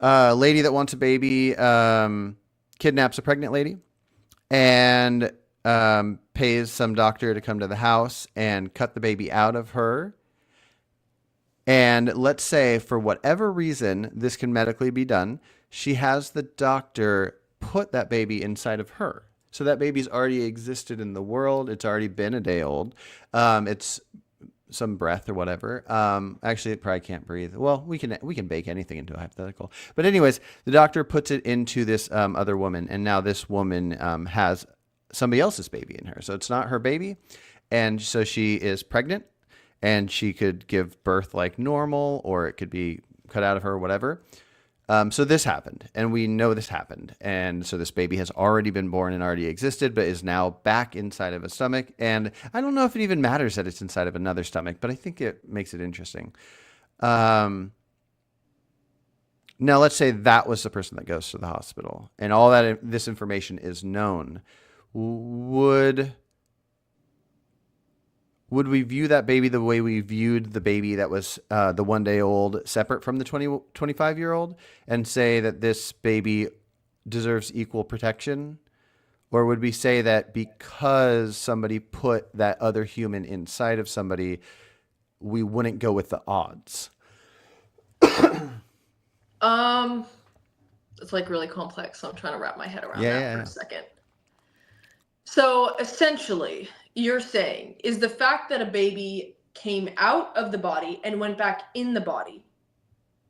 Lady that wants a baby kidnaps a pregnant lady and pays some doctor to come to the house and cut the baby out of her. And let's say, for whatever reason, this can medically be done. She has the doctor put that baby inside of her. So that baby's already existed in the world. It's already been a day old. It's some breath or whatever. Actually, it probably can't breathe. Well, we can bake anything into a hypothetical. But anyways, the doctor puts it into this other woman, and now this woman has somebody else's baby in her. So it's not her baby, and so she is pregnant, and she could give birth like normal, or it could be cut out of her, or whatever. So this happened, and we know this happened. And so this baby has already been born and already existed, but is now back inside of a stomach. And I don't know if it even matters that it's inside of another stomach, but I think it makes it interesting. Um, Now, let's say that was the person that goes to the hospital, and all that this information is known. Would would we view that baby the way we viewed the baby that was the 1 day old separate from the 25 year old, and say that this baby deserves equal protection? Or would we say that because somebody put that other human inside of somebody, we wouldn't go with the odds? um, it's like really complex. So I'm trying to wrap my head around Yeah, that yeah, for a yeah. second. So essentially, you're saying is the fact that a baby came out of the body and went back in the body,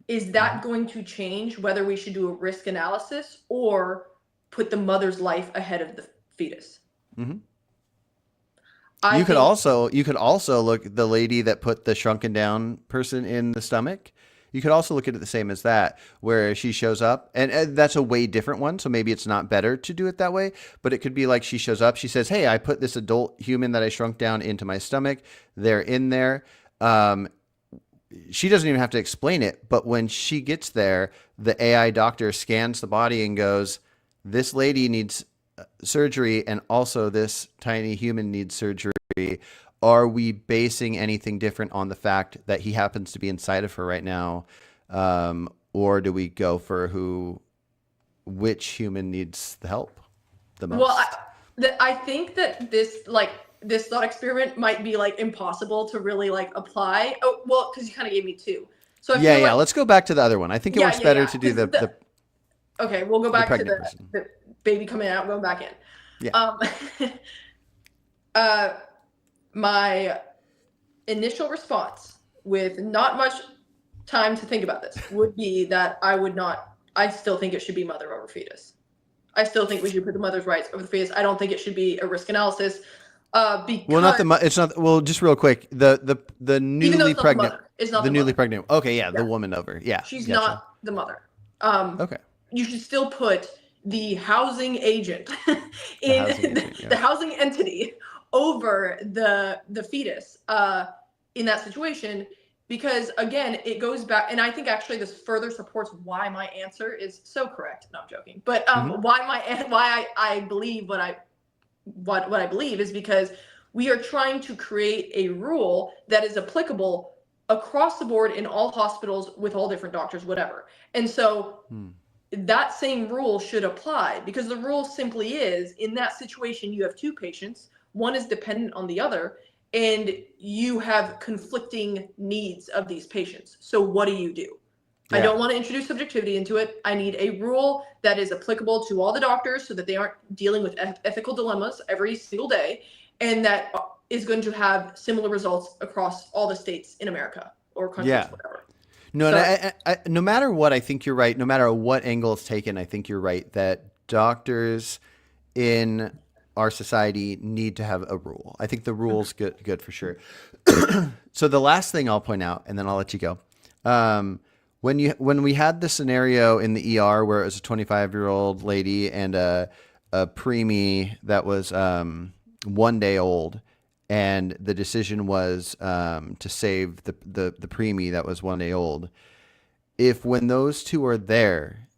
is Mm-hmm. that going to change whether we should do a risk analysis or put the mother's life ahead of the fetus? Mm-hmm. I You could think, also look at the lady that put the shrunken down person in the stomach. You could also look at it the same as that, where she shows up, and that's a way different one. So maybe it's not better to do it that way, but it could be like she shows up, she says, "Hey, I put this adult human that I shrunk down into my stomach. They're in there." She doesn't even have to explain it, but when she gets there, the AI doctor scans the body and goes, "This lady needs surgery, and also this tiny human needs surgery. Are we basing anything different on the fact that he happens to be inside of her right now? Or do we go for which human needs the help the well, most?" I think that this thought experiment might be like impossible to really like apply. Oh, well, because you kind of gave me two. So I Yeah, feel yeah. like, Let's go back to the other one. I think it works better to do 'cause the okay, we'll go the back to pregnant person. the baby coming out, going back in. Yeah. Uh, my initial response, with not much time to think about this, would be that I still think it should be mother over fetus. I still think we should put the mother's rights over the fetus. I don't think it should be a risk analysis. Because Well, not the it's not well. Just real quick, the even though newly it's not the pregnant, mother, it's not the the newly mother. pregnant. Okay, yeah, the Yeah. woman over. Yeah, She's gotcha. not the mother. Okay, You should still put the housing agent the in housing agent. Yeah. the housing entity over the fetus in that situation, because again, it goes back, and I think actually this further supports why my answer is so correct. No, I'm joking, but why I believe what I believe is because we are trying to create a rule that is applicable across the board in all hospitals with all different doctors, whatever. And so that same rule should apply, because the rule simply is, in that situation, you have two patients, one is dependent on the other, and you have conflicting needs of these patients. So what do? I don't want to introduce subjectivity into it. I need a rule that is applicable to all the doctors so that they aren't dealing with ethical dilemmas every single day, and that is going to have similar results across all the states in America or countries, whatever. No, So, and no matter what, I think you're right. No matter what angle is taken, I think you're right that doctors in our society need to have a rule. I think the rule's good for sure. So the last thing I'll point out, and then I'll let you go. When we had the scenario in the ER where it was a 25-year-old lady and a preemie that was 1 day old, and the decision was to save the preemie that was 1 day old. If when those two are there,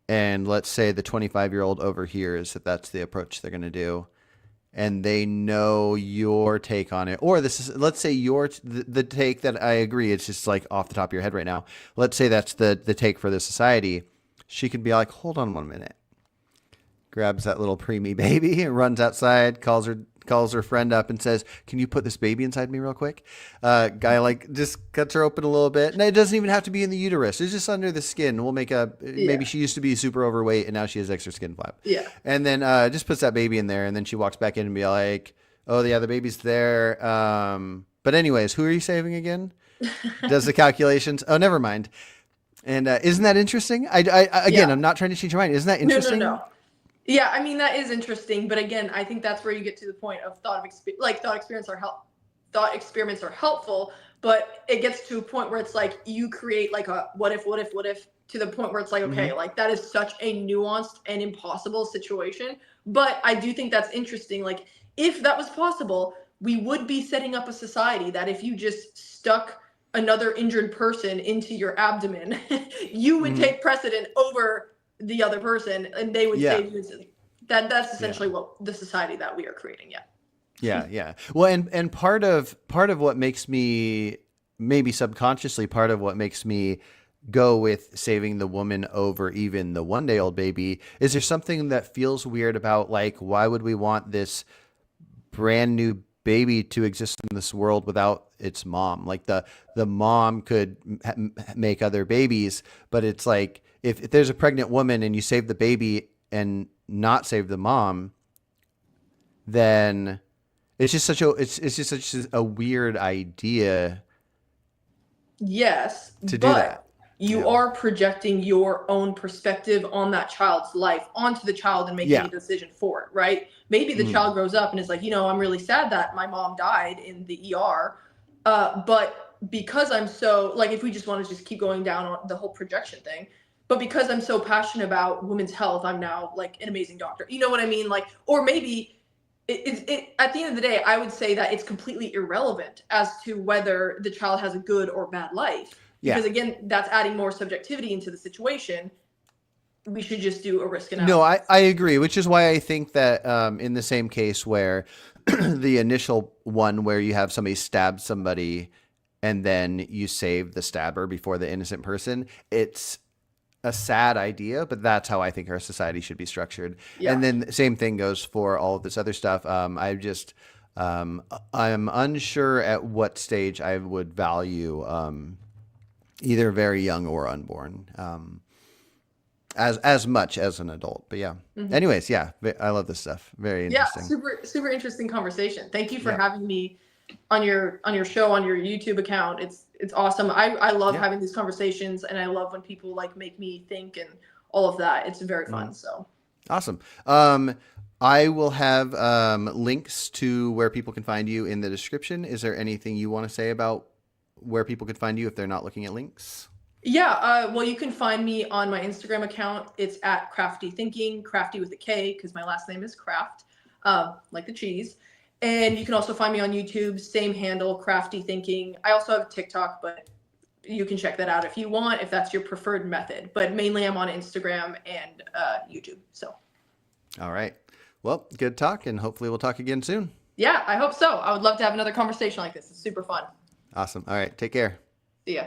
and let's say the 25-year-old overhears that that's the approach they're going to do, and they know your take on it, or let's say the take that I agree, it's just like off the top of your head right now. Let's say that's the take for the society. She could be like, "Hold on 1 minute," grabs that little preemie baby and runs outside, calls her friend up and says, "Can you put this baby inside me real quick?" Guy like just cuts her open a little bit. And it doesn't even have to be in the uterus. It's just under the skin. We'll make maybe she used to be super overweight and now she has extra skin flap. Yeah. And then just puts that baby in there, and then she walks back in and be like, "Oh yeah, the baby's there. But anyways, who are you saving again?" Does the calculations. Oh, never mind. And isn't that interesting? Again, I'm not trying to change your mind. Isn't that interesting? No. Yeah, I mean, that is interesting, but again, I think that's where you get to the point of thought experiments are helpful, but it gets to a point where it's like you create like a what if, to the point where it's like, okay, like that is such a nuanced and impossible situation. But I do think that's interesting. Like, if that was possible, we would be setting up a society that if you just stuck another injured person into your abdomen, you would take precedent over the other person, and they would save you instantly. That's essentially what the society that we are creating. Yeah. Well, and part of what makes me, maybe subconsciously, part of what makes me go with saving the woman over even the 1 day old baby is there's something that feels weird about, like, why would we want this brand new baby to exist in this world without its mom? Like the mom could make other babies, but it's like, if there's a pregnant woman and you save the baby and not save the mom, then it's just such a weird idea. Yes, To do that. you Yeah. are projecting your own perspective on that child's life onto the child and making Yeah. a decision for it, right? Maybe the Mhm. child grows up and is like, I'm really sad that my mom died in the ER. But because I'm so, like, if we just want to just keep going down on the whole projection thing, but because I'm so passionate about women's health, I'm now like an amazing doctor. You know what I mean? Like, or maybe at the end of the day, I would say that it's completely irrelevant as to whether the child has a good or bad life. Yeah. Because again, that's adding more subjectivity into the situation. We should just do a risk No, analysis. I agree, which is why I think that in the same case where the initial one where you have somebody stab somebody and then you save the stabber before the innocent person, it's a sad idea, but that's how I think our society should be structured. Yeah. And then the same thing goes for all of this other stuff. I'm unsure at what stage I would value either very young or unborn. As much as an adult, but yeah. Mm-hmm. Anyways, yeah, I love this stuff. Very interesting. Super interesting conversation. Thank you for Yeah. having me on your show, on your YouTube account. It's awesome. I love having these conversations, and I love when people like make me think and all of that. It's very fun. So Awesome. I will have links to where people can find you in the description. Is there anything you want to say about where people could find you if they're not looking at links? yeah, well, you can find me on my Instagram account. It's at Crafty Thinking, Crafty with a K, because my last name is Kraft, like the cheese. And you can also find me on YouTube, same handle, Crafty Thinking. I also have TikTok, but you can check that out if you want, if that's your preferred method. But mainly I'm on Instagram and YouTube. So. All right. Well, good talk, and hopefully we'll talk again soon. Yeah, I hope so. I would love to have another conversation like this. It's super fun. Awesome. All right. Take care. See ya.